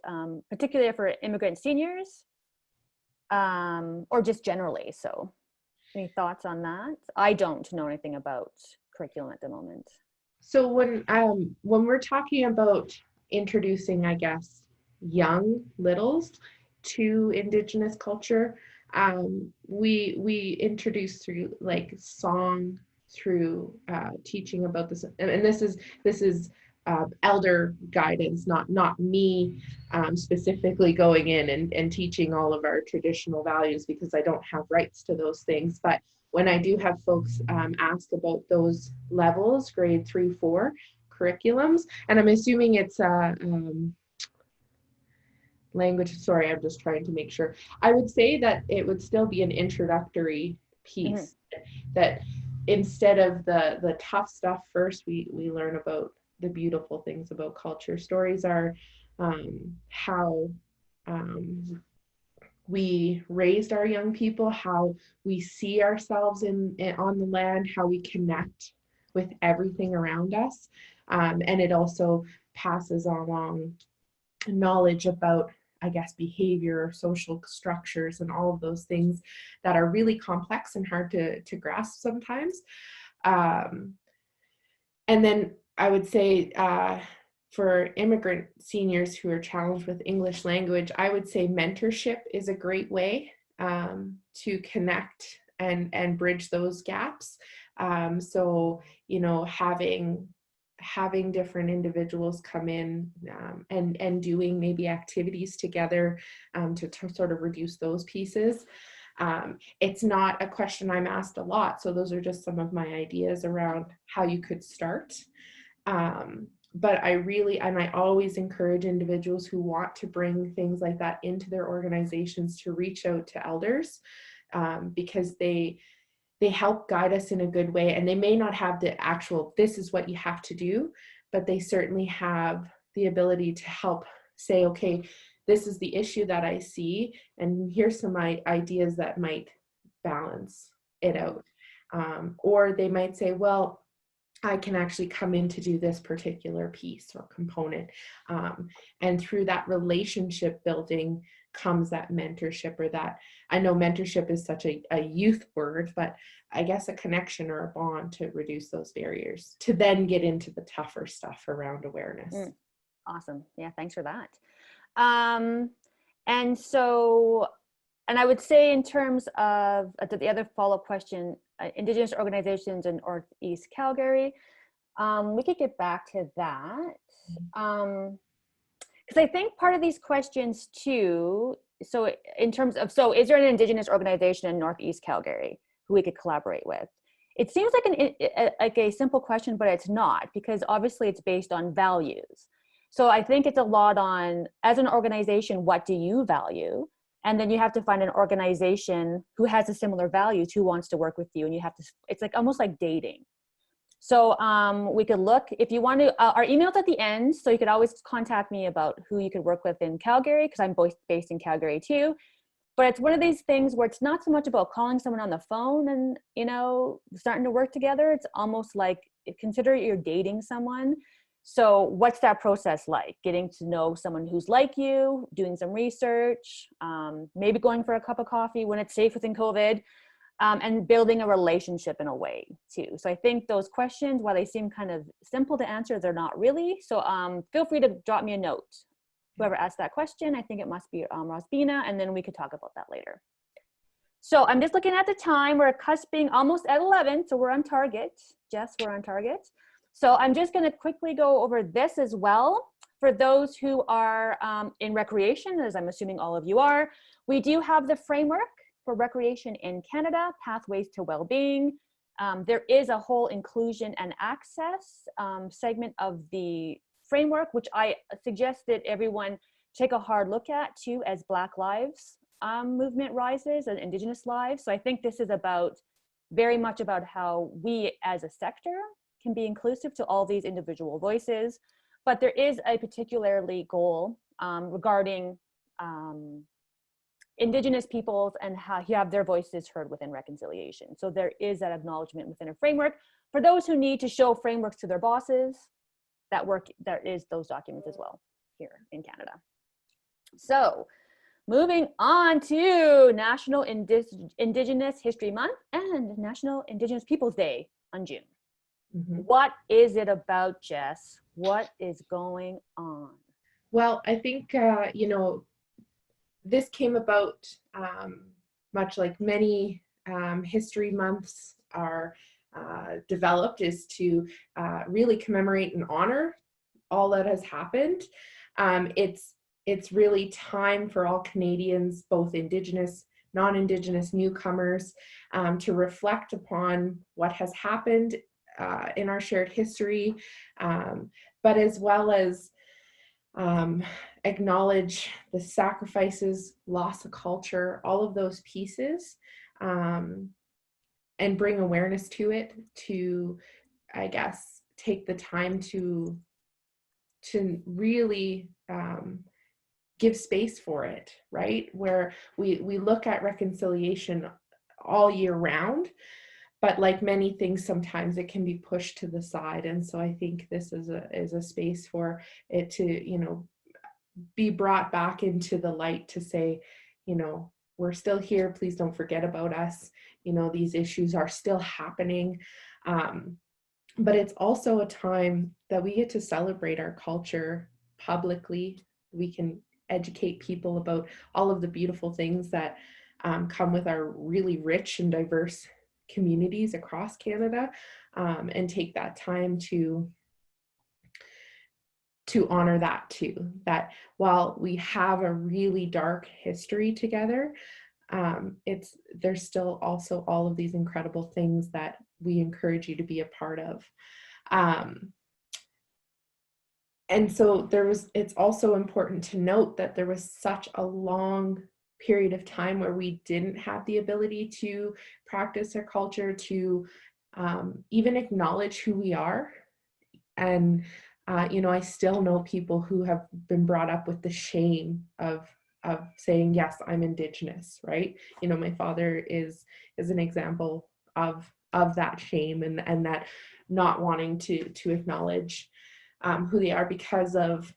particularly for immigrant seniors or just generally. So any thoughts on that? I don't know anything about curriculum at the moment. So when we're talking about introducing, I guess, young littles to Indigenous culture, we introduce through like song, through teaching about this, and this is elder guidance, not me specifically going in and teaching all of our traditional values, because I don't have rights to those things. But when I do have folks ask about those levels, grade 3, 4 curriculums, and I'm assuming it's language, sorry, I'm just trying to make sure. I would say that it would still be an introductory piece, that instead of the tough stuff first, we learn about the beautiful things about culture. Stories are how we raised our young people, how we see ourselves on the land, how we connect with everything around us. And it also passes along knowledge about, I guess, behavior, social structures, and all of those things that are really complex and hard to grasp sometimes. And then I would say for immigrant seniors who are challenged with English language, I would say mentorship is a great way to connect and bridge those gaps. So, you know, having different individuals come in and doing maybe activities together to sort of reduce those pieces. It's not a question I'm asked a lot, so those are just some of my ideas around how you could start. But I always encourage individuals who want to bring things like that into their organizations to reach out to elders, because they help guide us in a good way. And they may not have the actual, this is what you have to do, but they certainly have the ability to help say, okay, this is the issue that I see, and here's some ideas that might balance it out. Or they might say, well, I can actually come in to do this particular piece or component. And through that relationship building comes that mentorship, or that, I know mentorship is such a youth word, but I guess a connection or a bond to reduce those barriers, to then get into the tougher stuff around awareness. Awesome. Yeah, thanks for that. And so, and I would say in terms of the other follow-up question, Indigenous organizations in Northeast Calgary, we could get back to that. Because I think part of these questions too, so in terms of, so is there an Indigenous organization in Northeast Calgary who we could collaborate with? It seems like a simple question, but it's not, because obviously it's based on values. So I think it's a lot on, as an organization, what do you value? And then you have to find an organization who has a similar values, who wants to work with you. And you have to, it's like almost like dating. So we could look, if you want to, our email's at the end, so you could always contact me about who you could work with in Calgary, because I'm both based in Calgary too. But it's one of these things where it's not so much about calling someone on the phone and, you know, starting to work together. It's almost like, consider you're dating someone. So what's that process like? Getting to know someone who's like you, doing some research, maybe going for a cup of coffee when it's safe within COVID, and building a relationship in a way too. So I think those questions, while they seem kind of simple to answer, they're not really. So feel free to drop me a note. Whoever asked that question, I think it must be Rosbina, and then we could talk about that later. So I'm just looking at the time. We're cusping almost at 11, so we're on target. Jess, we're on target. So I'm just going to quickly go over this as well. For those who are in recreation, as I'm assuming all of you are, we do have the framework for recreation in Canada, Pathways to Wellbeing. There is a whole inclusion and access segment of the framework, which I suggest that everyone take a hard look at too, as Black Lives movement rises and Indigenous lives. So I think this is about, very much about how we as a sector can be inclusive to all these individual voices. But there is a particularly goal regarding Indigenous peoples and how you have their voices heard within reconciliation. So there is that acknowledgement within a framework. For those who need to show frameworks to their bosses, that work, there is those documents as well here in Canada. So moving on to National Indigenous History Month and National Indigenous Peoples Day on June. What is it about, Jess? What is going on? Well, I think, you know, this came about much like many history months are developed, is to really commemorate and honor all that has happened. It's really time for all Canadians, both Indigenous, non-Indigenous, newcomers, to reflect upon what has happened in our shared history, but as well as acknowledge the sacrifices, loss of culture, all of those pieces, and bring awareness to it, to, I guess, take the time to really give space for it, right? Where we look at reconciliation all year round, but like many things, sometimes it can be pushed to the side. And so I think this is a space for it to, you know, be brought back into the light, to say, you know, we're still here. Please don't forget about us. You know, these issues are still happening. but it's also a time that we get to celebrate our culture publicly. We can educate people about all of the beautiful things that come with our really rich and diverse communities across Canada, and take that time to honor that too, that while we have a really dark history together, there's still also all of these incredible things that we encourage you to be a part of. And so it's also important to note that there was such a long period of time where we didn't have the ability to practice our culture, to even acknowledge who we are. And I still know people who have been brought up with the shame of saying, yes, I'm Indigenous, right? My father is an example of that shame and that not wanting to acknowledge who they are because of,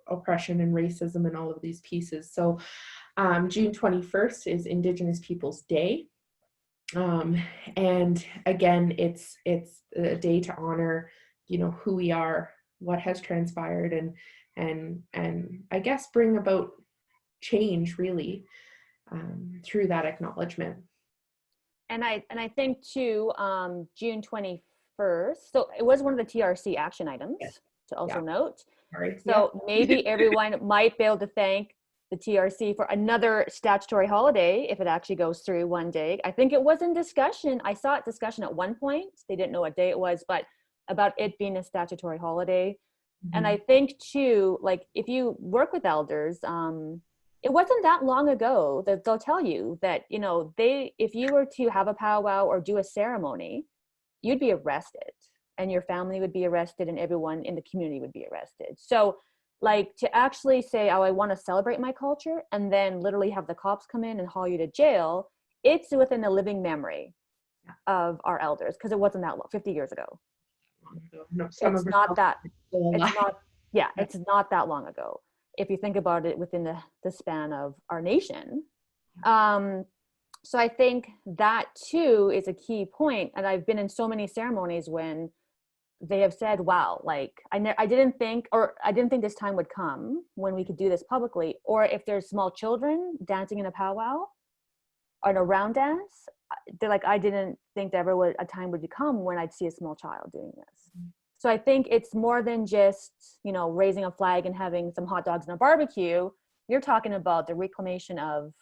oppression and racism and all of these pieces. So June 21st is Indigenous Peoples Day. And again, it's a day to honor, who we are, what has transpired, and I guess bring about change really through that acknowledgement. And I think too, June 21st, so it was one of the TRC action items to also note. Sorry. So maybe everyone might be able to thank the TRC for another statutory holiday if it actually goes through one day. I think it was in discussion. I saw it discussion at one point. They didn't know what day it was, but about it being a statutory holiday. Mm-hmm. And I think too, like if you work with elders, it wasn't that long ago that they'll tell you that, if you were to have a powwow or do a ceremony, you'd be arrested and your family would be arrested and everyone in the community would be arrested. So like to actually say, oh, I want to celebrate my culture and then literally have the cops come in and haul you to jail, it's within a living memory of our elders because it wasn't that long, 50 years ago. No, it's not that long ago if you think about it within the span of our nation. So I think that too is a key point, and I've been in so many ceremonies when they have said, wow, like I didn't think this time would come when we could do this publicly, or if there's small children dancing in a powwow or in a round dance, they're like, I didn't think there ever a time would come when I'd see a small child doing this. Mm-hmm. So I think it's more than just, raising a flag and having some hot dogs and a barbecue. You're talking about the reclamation of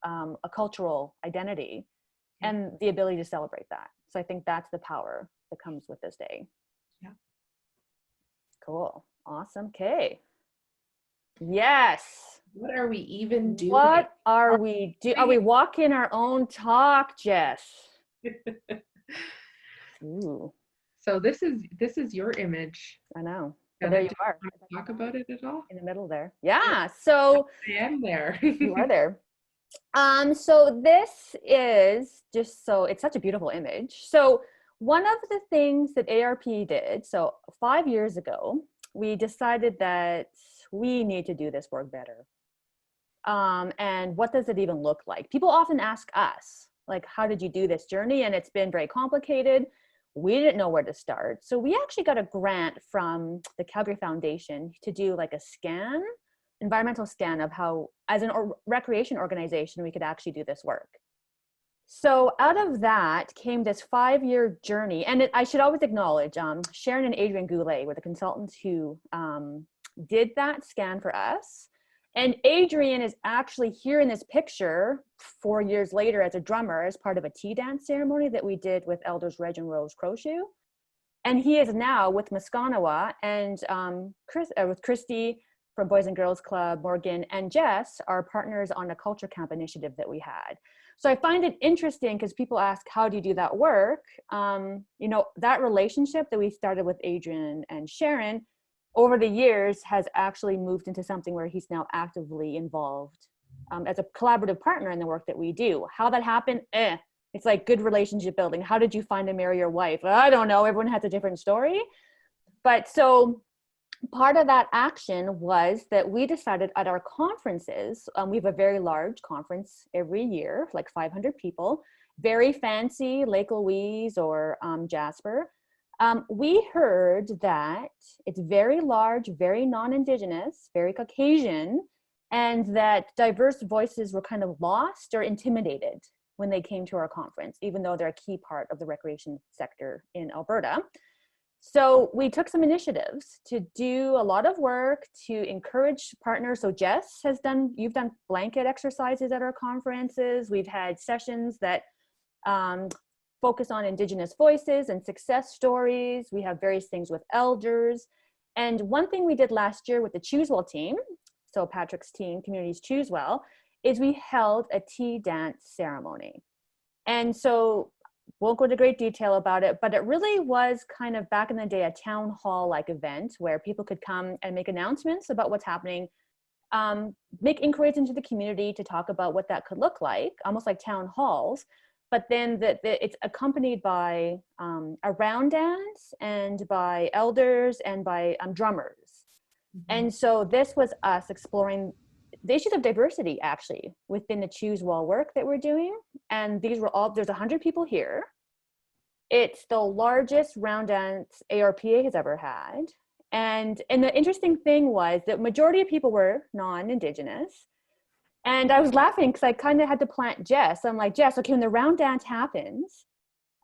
a cultural identity and the ability to celebrate that. So I think that's the power that comes with this day. Yeah. Cool. Awesome. Okay. Yes. What are we even doing? What are we doing? Are we walking our own talk, Jess? Ooh. So this is your image. I know. There you are. Talk about it at all? In the middle there. Yeah. So I am there. You are there. So this is just it's such a beautiful image. So one of the things that ARP did, so 5 years ago, we decided that we need to do this work better. And what does it even look like? People often ask us, like, how did you do this journey? And it's been very complicated. We didn't know where to start. So we actually got a grant from the Calgary Foundation to do like a environmental scan of how, as a recreation organization, we could actually do this work. So out of that came this 5-year journey. And I should always acknowledge Sharon and Adrian Goulet were the consultants who did that scan for us. And Adrian is actually here in this picture 4 years later as a drummer as part of a tea dance ceremony that we did with Elders Reg and Rose Crowshoe. And he is now with Muskanawa and with Christy from Boys and Girls Club, Morgan, and Jess are partners on a culture camp initiative that we had. So I find it interesting because people ask, how do you do that work? That relationship that we started with Adrian and Sharon over the years has actually moved into something where he's now actively involved as a collaborative partner in the work that we do. How that happened, it's like good relationship building. How did you find and marry your wife? I don't know, everyone has a different story. But so part of that action was that we decided at our conferences, we have a very large conference every year, like 500 people, very fancy, Lake Louise or Jasper. We heard that it's very large, very non-Indigenous, very Caucasian, and that diverse voices were kind of lost or intimidated when they came to our conference, even though they're a key part of the recreation sector in Alberta. So we took some initiatives to do a lot of work to encourage partners. So Jess has done, you've done blanket exercises at our conferences. We've had sessions that focus on Indigenous voices and success stories. We have various things with elders. And one thing we did last year with the Choose Well team, so Patrick's team, Communities Choose Well, is we held a tea dance ceremony. And so won't go into great detail about it, but it really was kind of back in the day, a town hall like event where people could come and make announcements about what's happening, make inquiries into the community to talk about what that could look like, almost like town halls. But then it's accompanied by a round dance and by elders and by drummers. Mm-hmm. And so this was us exploring the issues of diversity actually within the Choose Well work that we're doing. And these were all, there's 100 people here. It's the largest round dance ARPA has ever had. And the interesting thing was that majority of people were non-Indigenous. And I was laughing because I kind of had to plant Jess. I'm like, Jess, okay, when the round dance happens,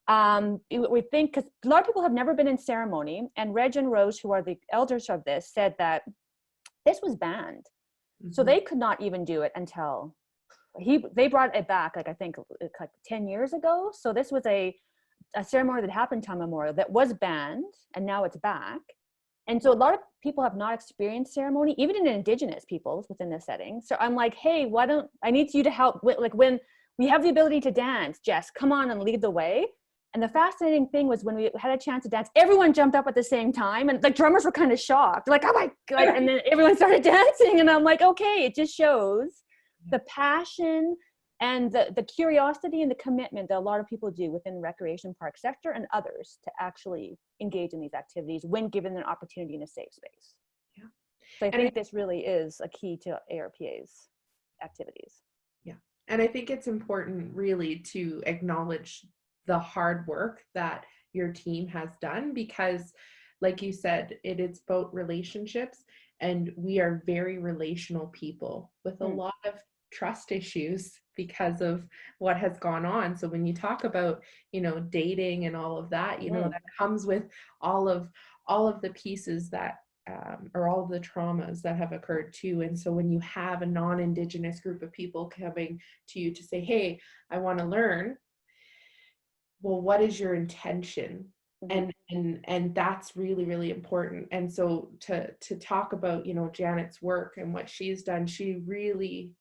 we think, because a lot of people have never been in ceremony, and Reg and Rose, who are the elders of this, said that this was banned. Mm-hmm. So they could not even do it until they brought it back, like I think like 10 years ago. So this was a ceremony that happened time memorial that was banned, and now it's back. And so a lot of people have not experienced ceremony, even in Indigenous peoples within this setting. So I'm like, hey, I need you to help. Like when we have the ability to dance, Jess, come on and lead the way. And the fascinating thing was when we had a chance to dance, everyone jumped up at the same time, and like drummers were kind of shocked. They're like, oh my God. And then everyone started dancing, and I'm like, okay, it just shows the passion and the curiosity and the commitment that a lot of people do within the recreation park sector and others to actually engage in these activities when given an opportunity in a safe space. Yeah. So I think this really is a key to ARPA's activities. Yeah. And I think it's important really to acknowledge the hard work that your team has done, because like you said, it is about relationships, and we are very relational people with a lot of trust issues because of what has gone on. So when you talk about, dating and all of that, that comes with all of the pieces that or all of the traumas that have occurred too. And so when you have a non-Indigenous group of people coming to you to say, hey, I want to learn, well, what is your intention? Mm-hmm. And that's really, really important. And so to talk about, Janet's work and what she's done, she really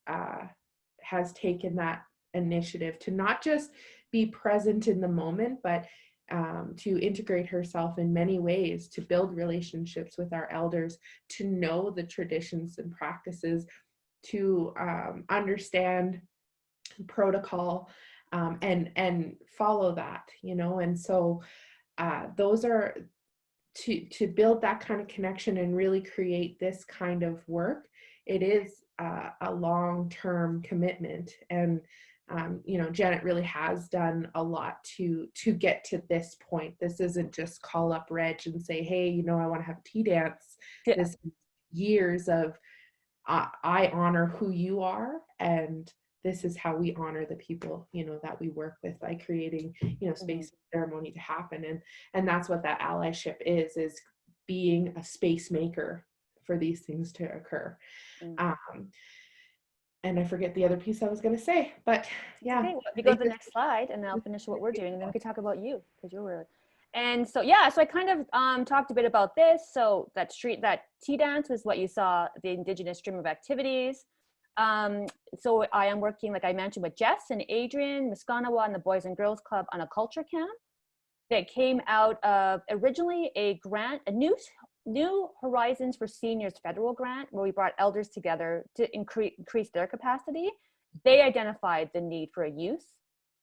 has taken that initiative to not just be present in the moment, but to integrate herself in many ways, to build relationships with our elders, to know the traditions and practices, to understand protocol, and follow that, and so those are to build that kind of connection and really create this kind of work. It is a long-term commitment, and Janet really has done a lot to get to this point. This isn't just call up Reg and say, hey, I want to have a tea dance. Yeah. This is years of I honor who you are, and this is how we honor the people, that we work with by creating, space and ceremony to happen. And that's what that allyship is being a space maker for these things to occur. And I forget the other piece I was going to say, but yeah. Okay, well, if you go to the next slide, and then I'll finish what we're doing, and then we can talk about you, because you're really. And so, yeah, so I kind of talked a bit about this. So that tea dance was what you saw, the Indigenous stream of activities. So I am working, like I mentioned, with Jess and Adrian, Muskanawa, and the Boys and Girls Club on a culture camp that came out of originally a grant, a New Horizons for Seniors federal grant, where we brought elders together to increase their capacity. They identified the need for a youth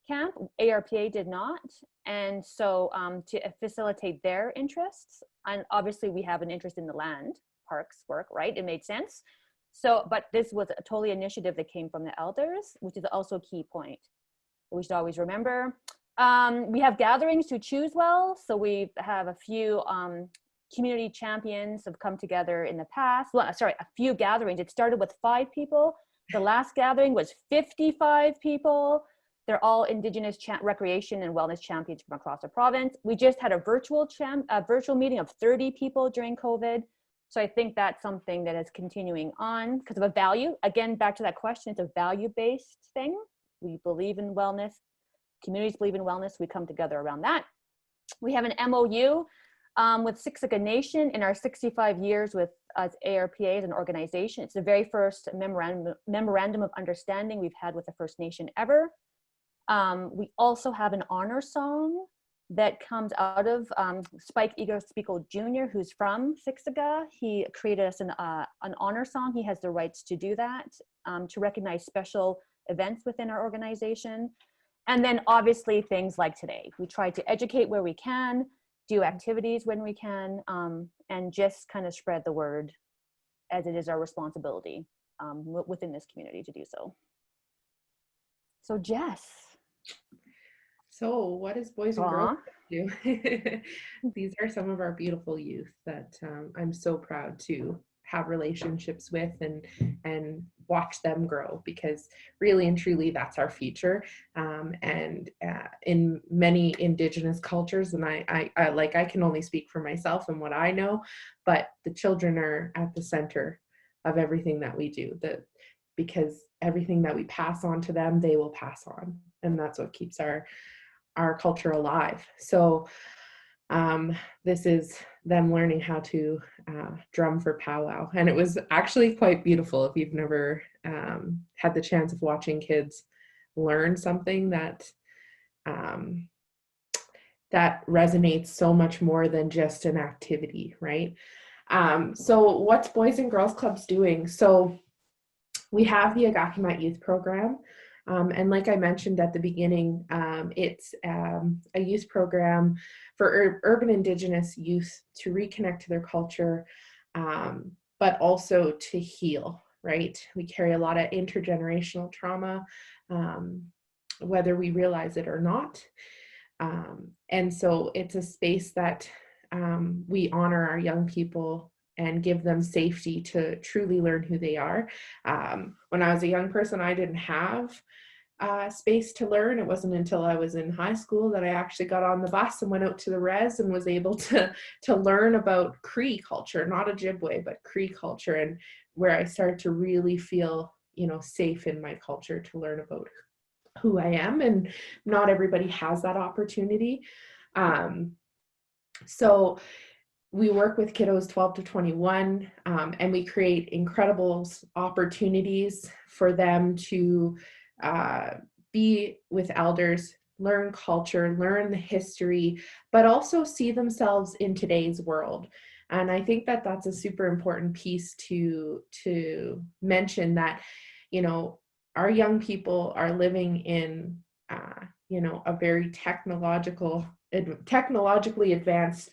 camp. ARPA did not. And so to facilitate their interests, and obviously we have an interest in the land parks work, right? It made sense. So, but this was a totally initiative that came from the elders, which is also a key point. We should always remember We have gatherings to choose well. So we have a few community champions have come together in the past. Well, sorry, a few gatherings. It started with 5 people. The last gathering was 55 people. They're all Indigenous recreation and wellness champions from across the province. We just had a virtual meeting of 30 people during COVID. So I think that's something that is continuing on because of a value. Again, back to that question, it's a value-based thing. We believe in wellness. Communities believe in wellness. We come together around that. We have an MOU with Siksika Nation in our 65 years with ARPA as an organization. It's the very first memorandum of understanding we've had with the First Nation ever. We also have an honor song that comes out of Spike Eagle-Spiegel Jr., who's from Siksika. He created us an honor song. He has the rights to do that, to recognize special events within our organization. And then obviously things like today. We try to educate where we can, do activities when we can, and just kind of spread the word as it is our responsibility within this community to do so. So Jess. So what does Boys and Girls do? These are some of our beautiful youth that I'm so proud to have relationships with and watch them grow, because really and truly that's our future. And in many Indigenous cultures, and I can only speak for myself and what I know, but the children are at the center of everything that we do, because everything that we pass on to them, they will pass on, and that's what keeps our culture alive. So this is them learning how to drum for powwow, and it was actually quite beautiful. If you've never had the chance of watching kids learn something that resonates so much more than just an activity, right? So what's Boys and Girls Clubs doing? So we have the Agakumat Youth Program. And like I mentioned at the beginning, it's a youth program for urban Indigenous youth to reconnect to their culture, but also to heal, right? We carry a lot of intergenerational trauma, whether we realize it or not. And so it's a space that we honor our young people and give them safety to truly learn who they are. When I was a young person, I didn't have space to learn. It wasn't until I was in high school that I actually got on the bus and went out to the res and was able to learn about Cree culture, not Ojibwe, but Cree culture, and where I started to really feel, safe in my culture to learn about who I am. And not everybody has that opportunity. So we work with kiddos 12 to 21, and we create incredible opportunities for them to be with elders, learn culture, learn the history, but also see themselves in today's world. And I think that that's a super important piece to mention, that, our young people are living in, a very technologically advanced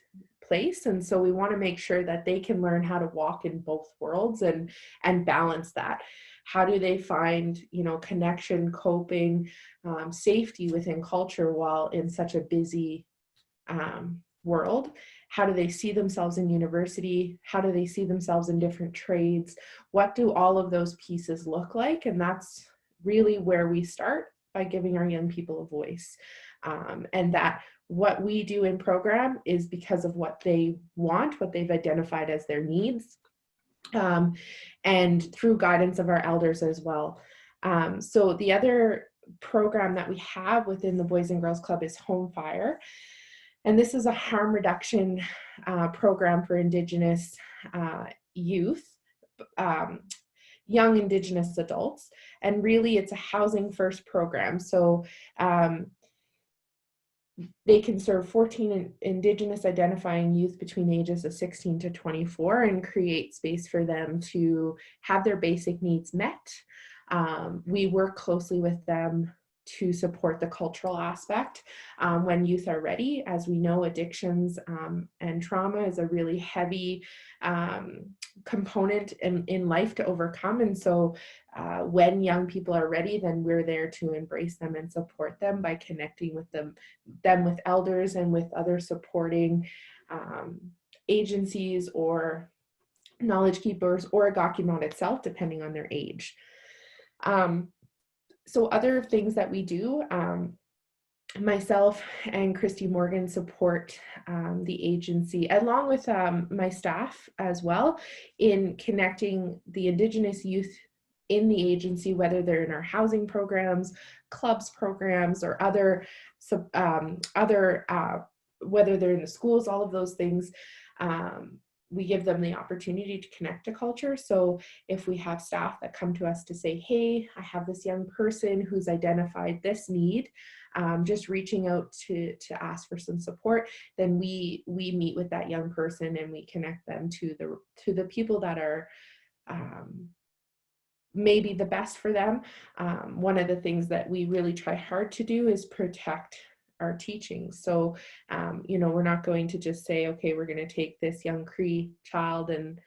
place. And so we want to make sure that they can learn how to walk in both worlds and balance that. How do they find, connection, coping, safety within culture while in such a busy world? How do they see themselves in university? How do they see themselves in different trades? What do all of those pieces look like? And that's really where we start, by giving our young people a voice. And that what we do in program is because of what they want, what they've identified as their needs, and through guidance of our elders as well. So the other program that we have within the Boys and Girls Club is Home Fire. And this is a harm reduction program for Indigenous youth, young Indigenous adults. And really it's a housing first program. So they can serve 14 Indigenous identifying youth between ages of 16 to 24 and create space for them to have their basic needs met. We work closely with them to support the cultural aspect when youth are ready. As we know, addictions and trauma is a really heavy component in life to overcome. And so when young people are ready, then we're there to embrace them and support them by connecting with them with elders and with other supporting agencies or knowledge keepers or Agakumat itself, depending on their age. So other things that we do, myself and Christy Morgan support the agency, along with my staff as well, in connecting the Indigenous youth in the agency, whether they're in our housing programs, clubs programs, or whether they're in the schools, all of those things. We give them the opportunity to connect to culture. So if we have staff that come to us to say, hey, I have this young person who's identified this need, just reaching out to ask for some support, then we meet with that young person and we connect them to the people that are maybe the best for them. One of the things that we really try hard to do is protect our teachings. So, we're not going to just say, okay, we're going to take this young Cree child and,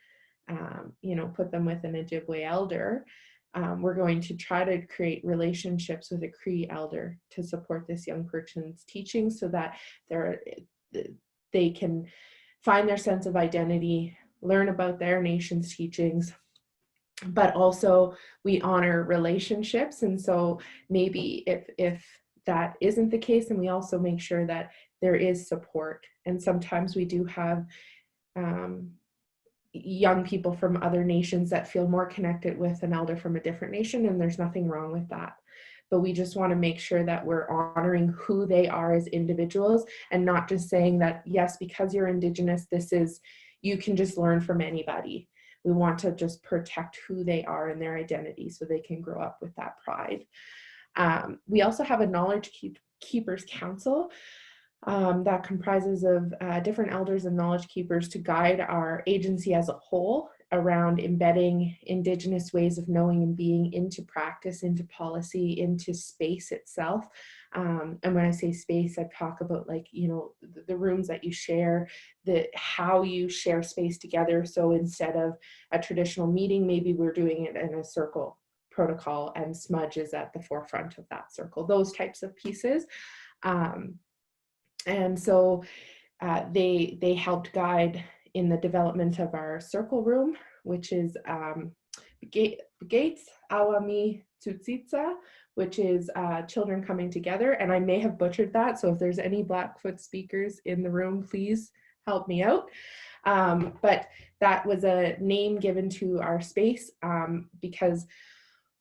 put them with an Ojibwe elder. We're going to try to create relationships with a Cree elder to support this young person's teaching so that they can find their sense of identity, learn about their nation's teachings, but also we honor relationships. And so maybe if that isn't the case, and we also make sure that there is support. And sometimes we do have young people from other nations that feel more connected with an elder from a different nation, and there's nothing wrong with that. But we just want to make sure that we're honoring who they are as individuals, and not just saying that, yes, because you're Indigenous, you can just learn from anybody. We want to just protect who they are and their identity so they can grow up with that pride. We also have a Knowledge Keepers Council that comprises of different elders and knowledge keepers to guide our agency as a whole around embedding Indigenous ways of knowing and being into practice, into policy, into space itself. And when I say space, I talk about the rooms that you share, how you share space together. So instead of a traditional meeting, maybe we're doing it in a circle protocol and smudge is at the forefront of that circle, those types of pieces. And so they helped guide in the development of our circle room, which is Gates Awami Tsutsitsa, which is children coming together. And I may have butchered that, so if there's any Blackfoot speakers in the room, please help me out. But that was a name given to our space because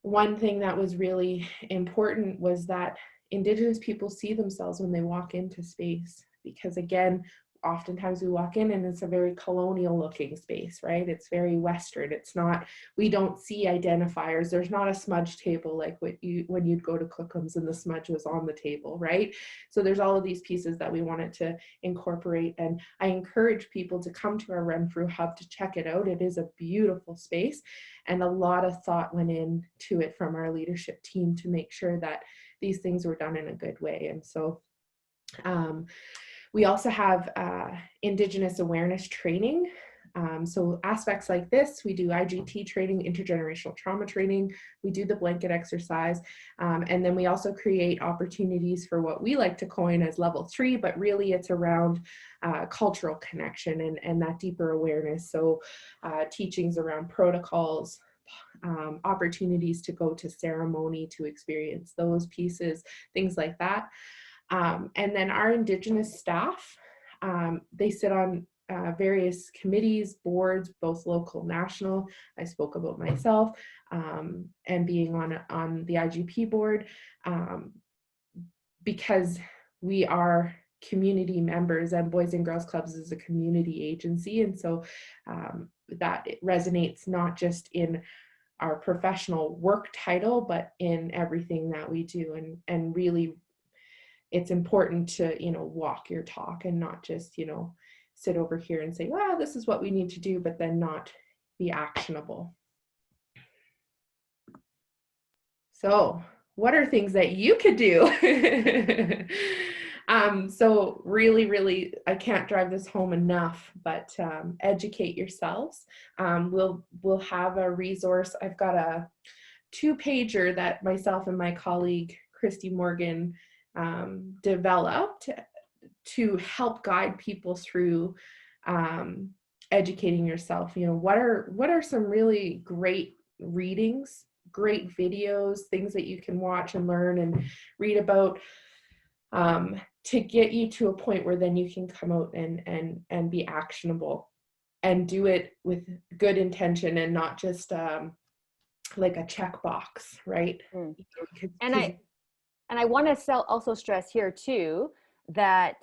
one thing that was really important was that Indigenous people see themselves when they walk into space, because again, oftentimes we walk in and it's a very colonial looking space, right? It's very Western. It's not, we don't see identifiers. There's not a smudge table like when you'd go to Cookham's and the smudge was on the table, right? So there's all of these pieces that we wanted to incorporate. And I encourage people to come to our Renfrew Hub to check it out. It is a beautiful space, and a lot of thought went into it from our leadership team to make sure that these things were done in a good way. And so we also have Indigenous awareness training. So aspects like this, we do IGT training, intergenerational trauma training, we do the blanket exercise, and then we also create opportunities for what we like to coin as level 3, but really it's around cultural connection and that deeper awareness. So teachings around protocols, opportunities to go to ceremony, to experience those pieces, things like that. And then our Indigenous staff, they sit on various committees, boards, both local, national. I spoke about myself and being on the IGP board because we are community members, and Boys and Girls Clubs is a community agency. And so that it resonates not just in our professional work title, but in everything that we do. And really, it's important to, walk your talk and not just, sit over here and say, well, this is what we need to do, but then not be actionable. So what are things that you could do? So really, I can't drive this home enough, but educate yourselves. We'll have a resource. I've got a 2-pager that myself and my colleague, Christy Morgan, developed to help guide people through educating yourself. You know, what are some really great readings, great videos, things that you can watch and learn and read about, to get you to a point where then you can come out and be actionable and do it with good intention and not just like a checkbox, right? And I want to also stress here too that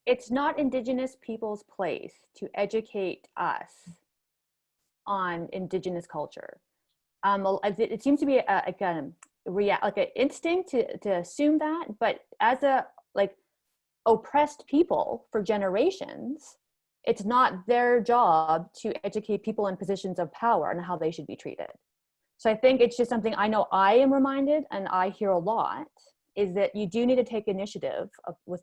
it's not Indigenous people's place to educate us on Indigenous culture. It seems to be like an instinct to assume that, but as a oppressed people for generations, it's not their job to educate people in positions of power on how they should be treated. So I think it's just something I know I am reminded, and I hear a lot, is that you do need to take initiative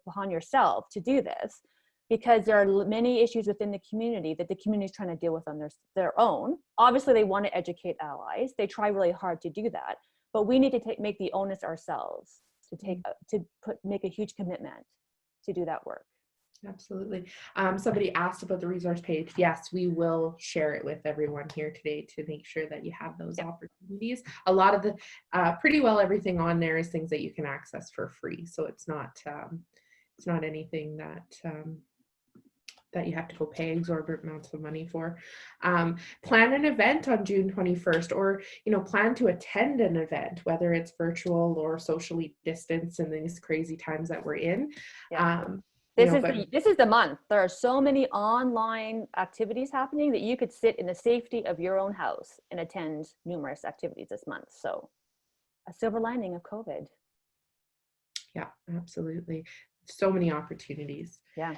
upon yourself to do this, because there are many issues within the community that the community is trying to deal with on their own. Obviously, they want to educate allies. They try really hard to do that, but we need to make the onus ourselves to make a huge commitment to do that work. Absolutely. Somebody asked about the resource page. Yes, we will share it with everyone here today to make sure that you have those opportunities. A lot of the, pretty well everything on there is things that you can access for free. So it's not anything that that you have to go pay exorbitant amounts of money for. Plan an event on June 21st, or plan to attend an event, whether it's virtual or socially distanced in these crazy times that we're in. This is the month. There are so many online activities happening that you could sit in the safety of your own house and attend numerous activities this month. So a silver lining of COVID. Yeah, absolutely. So many opportunities. Yeah.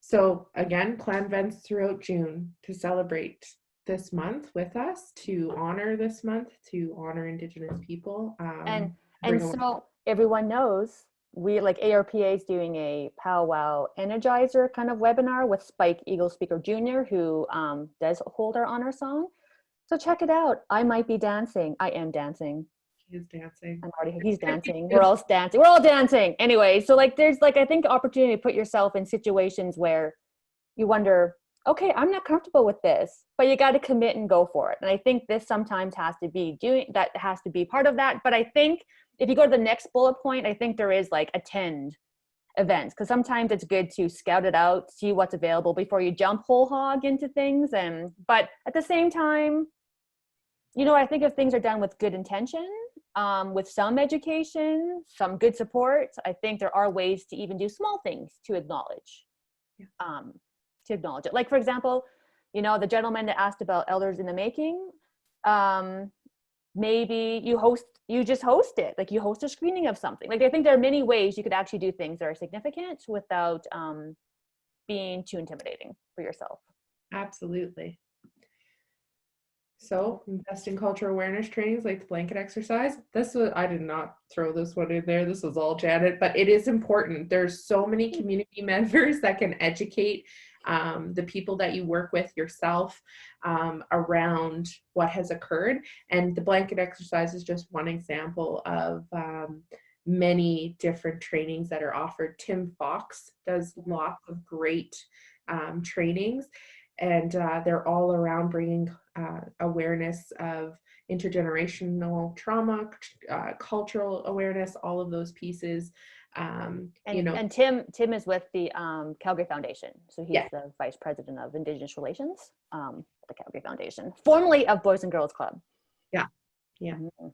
So again, plan events throughout June to celebrate this month with us, to honor this month, to honor Indigenous people. And so everyone knows, we like ARPA is doing a powwow energizer kind of webinar with Spike Eagle Speaker Jr., who does hold our honor song. So check it out. I might be dancing. I am dancing. He's dancing. He's dancing. We're all dancing. We're all dancing. Anyway, so there's I think opportunity to put yourself in situations where you wonder, okay, I'm not comfortable with this, but you got to commit and go for it. And I think this sometimes has to be part of that. But I think if you go to the next bullet point, I think there is attend events, because sometimes it's good to scout it out, see what's available before you jump whole hog into things. But at the same time, I think if things are done with good intention, with some education, some good support, I think there are ways to even do small things to acknowledge. It. Like, for example, the gentleman that asked about elders in the making, maybe you just host it, you host a screening of something. I think there are many ways you could actually do things that are significant without being too intimidating for yourself. Absolutely. So invest in cultural awareness trainings like the blanket exercise. I did not throw this one in there. This was all Janet, but it is important. There's so many community members that can educate the people that you work with, yourself, around what has occurred. And the blanket exercise is just one example of many different trainings that are offered. Tim Fox does lots of great trainings, and they're all around bringing awareness of intergenerational trauma, cultural awareness, all of those pieces. And Tim is with the Calgary Foundation, so he's the vice president of Indigenous Relations, the Calgary Foundation, formerly of Boys and Girls Club. Yeah. Mm-hmm.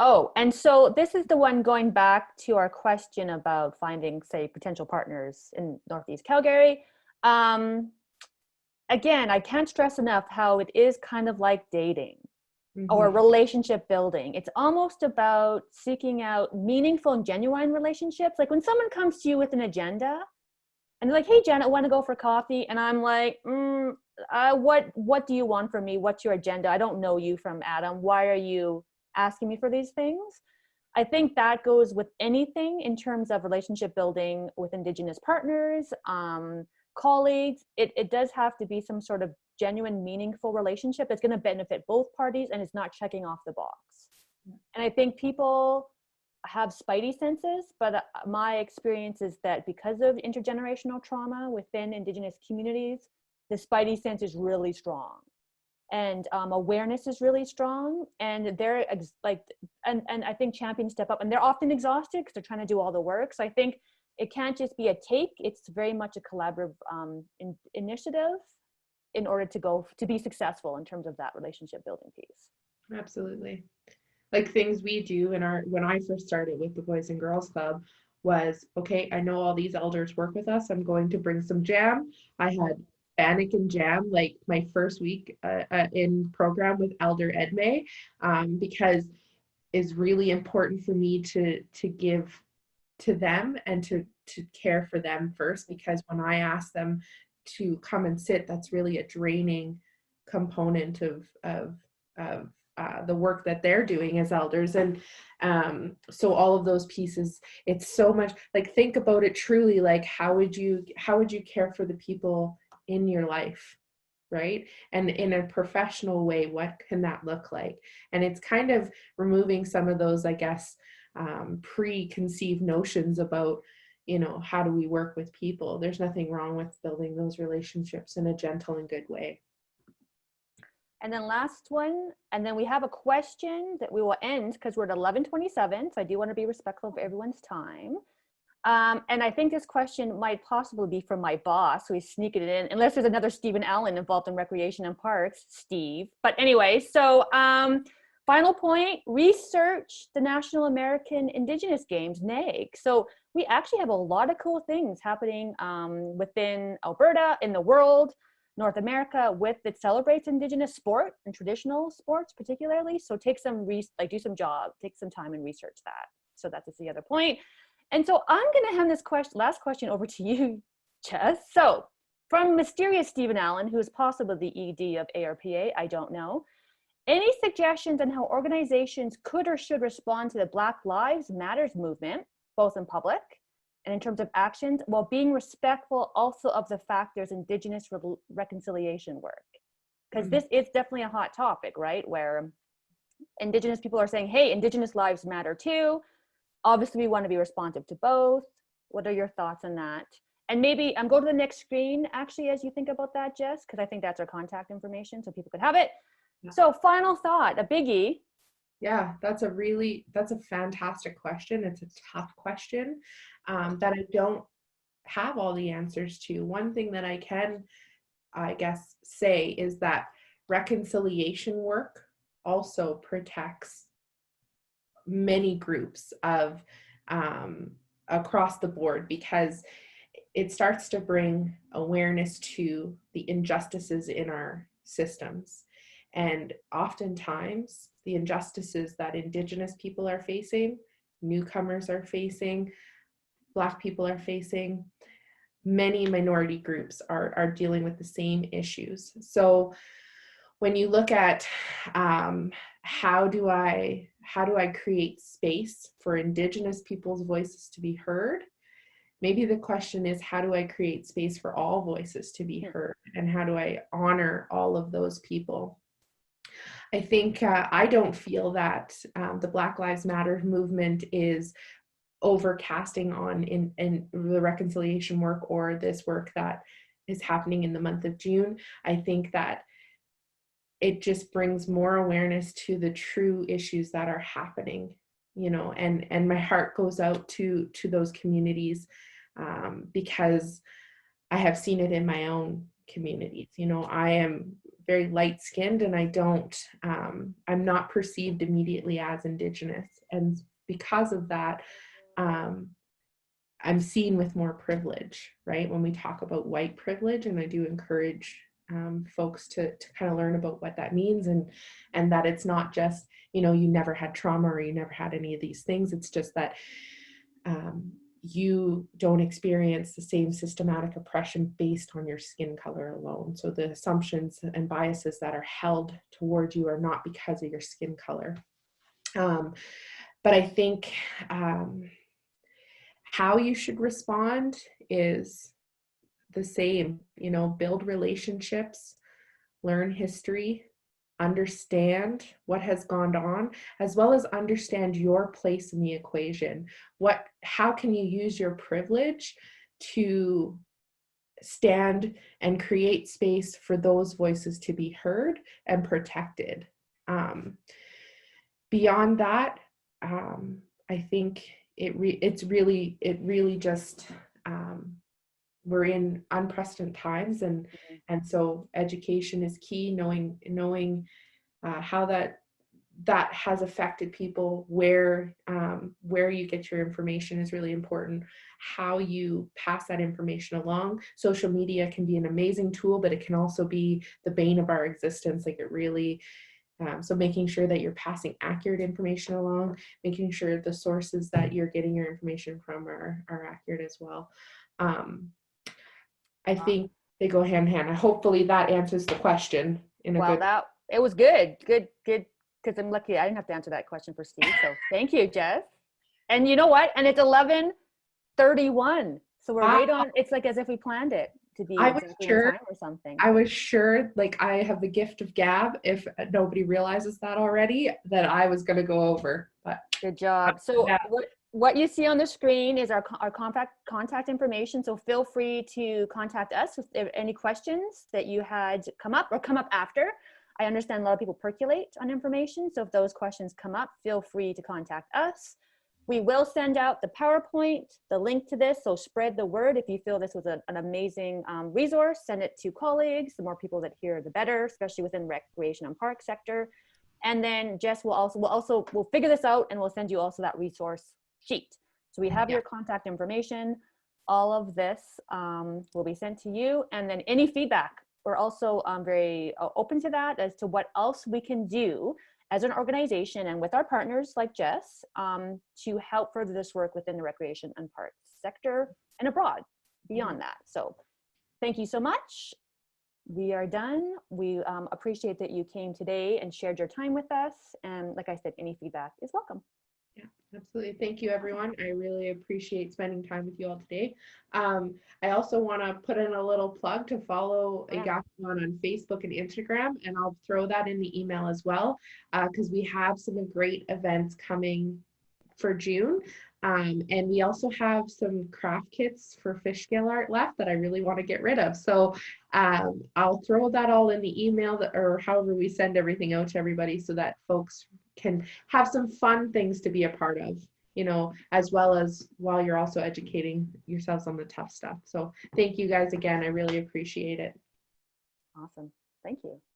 Oh, and so this is the one going back to our question about finding, say, potential partners in Northeast Calgary. Again, I can't stress enough how it is kind of like dating or relationship building. It's almost about seeking out meaningful and genuine relationships. Like when someone comes to you with an agenda and they're like, hey, Janet, I want to go for coffee. And I'm like, what do you want from me? What's your agenda? I don't know you from Adam. Why are you asking me for these things? I think that goes with anything in terms of relationship building with Indigenous partners, colleagues. It does have to be some sort of genuine, meaningful relationship that's going to benefit both parties, and it's not checking off the box. And I think people have spidey senses, but my experience is that because of intergenerational trauma within Indigenous communities, the spidey sense is really strong, and awareness is really strong, and they're and I think champions step up, and they're often exhausted because they're trying to do all the work. So I think it can't just be a take; it's very much a collaborative initiative in order to be successful in terms of that relationship building piece. Absolutely. Like things we do when I first started with the Boys and Girls Club was, okay, I know all these elders work with us. I'm going to bring some jam. I had bannock and jam like my first week in program with Elder Edme, because it's really important for me to give to them and to care for them first, because when I ask them to come and sit, that's really a draining component of the work that they're doing as elders. And so all of those pieces, it's so much like, think about it truly, like how would you care for the people in your life, right? And in a professional way, what can that look like? And it's kind of removing some of those, I guess, preconceived notions about, how do we work with people? There's nothing wrong with building those relationships in a gentle and good way. And then last one, and then we have a question that we will end because we're at 11:27, so I do want to be respectful of everyone's time. And I think this question might possibly be from my boss, so he's sneaking it in, unless there's another Stephen Allen involved in recreation and parks, Steve. But anyway, so final point, research the National American Indigenous Games, NAIG. So we actually have a lot of cool things happening within Alberta, in the world, North America, that celebrates Indigenous sport and traditional sports particularly. So take some take some time and research that. So that's the other point. And so I'm going to hand this last question over to you, Jess. So from mysterious Stephen Allen, who is possibly the ED of ARPA, I don't know, any suggestions on how organizations could or should respond to the Black Lives Matters movement, both in public and in terms of actions, while being respectful also of the fact there's Indigenous reconciliation work? Because this is definitely a hot topic, right? Where Indigenous people are saying, hey, Indigenous lives matter too. Obviously, we want to be responsive to both. What are your thoughts on that? And maybe go to the next screen, actually, as you think about that, Jess, because I think that's our contact information, so people could have it. Yeah. So final thought, a biggie. Yeah, that's a fantastic question. It's a tough question that I don't have all the answers to. One thing that I can, I guess, say is that reconciliation work also protects many groups of across the board, because it starts to bring awareness to the injustices in our systems. And oftentimes the injustices that Indigenous people are facing, newcomers are facing, Black people are facing, many minority groups are dealing with the same issues. So when you look at how do I create space for Indigenous people's voices to be heard, maybe the question is, how do I create space for all voices to be heard, and how do I honor all of those people? I think I don't feel that the Black Lives Matter movement is overcasting on in the reconciliation work or this work that is happening in the month of June. I think that it just brings more awareness to the true issues that are happening, and my heart goes out to those communities because I have seen it in my own communities. I am very light-skinned, and I'm not perceived immediately as Indigenous. And because of that, I'm seen with more privilege, right? When we talk about white privilege, and I do encourage folks to kind of learn about what that means, and that it's not just, you never had trauma or you never had any of these things. It's just that you don't experience the same systematic oppression based on your skin color alone. So the assumptions and biases that are held towards you are not because of your skin color. But I think how you should respond is the same, you know, build relationships, learn history, understand what has gone on, as well as understand your place in the equation. How can you use your privilege to stand and create space for those voices to be heard and protected? Beyond that, I think it really just we're in unprecedented times, and so education is key. Knowing how that has affected people, where you get your information is really important. How you pass that information along. Social media can be an amazing tool, but it can also be the bane of our existence. Like it really. So making sure that you're passing accurate information along, making sure the sources that you're getting your information from are accurate as well. I think they go hand in hand. Hopefully that answers the question in a good. Well, it was good, because I'm lucky I didn't have to answer that question for Steve. So thank you, Jess. And you know what? And it's 11:31, so we're right on. It's like as if we planned it to be exactly on time or something. I was sure, like I have the gift of gab, if nobody realizes that already, that I was going to go over. But good job. So what you see on the screen is our contact information. So feel free to contact us if there are any questions that you had come up after. I understand a lot of people percolate on information. So if those questions come up, feel free to contact us. We will send out the PowerPoint, the link to this. So spread the word. If you feel this was an amazing resource, send it to colleagues. The more people that hear, the better, especially within recreation and park sector. And then Jess we'll figure this out, and we'll send you also that resource sheet. So we have your contact information. All of this will be sent to you. And then any feedback, we're also very open to that as to what else we can do as an organization and with our partners like Jess to help further this work within the recreation and parks sector and abroad beyond that. So thank you so much. We are done. We appreciate that you came today and shared your time with us. And like I said, any feedback is welcome. Yeah, absolutely. Thank you, everyone. I really appreciate spending time with you all today. I also want to put in a little plug to follow Agakumat on Facebook and Instagram, and I'll throw that in the email as well, because we have some great events coming for June. And we also have some craft kits for fish scale art left that I really want to get rid of. So I'll throw that all in the email, or however we send everything out to everybody, so that folks can have some fun things to be a part of, you know, as well as while you're also educating yourselves on the tough stuff. So thank you guys again. I really appreciate it. Awesome. Thank you.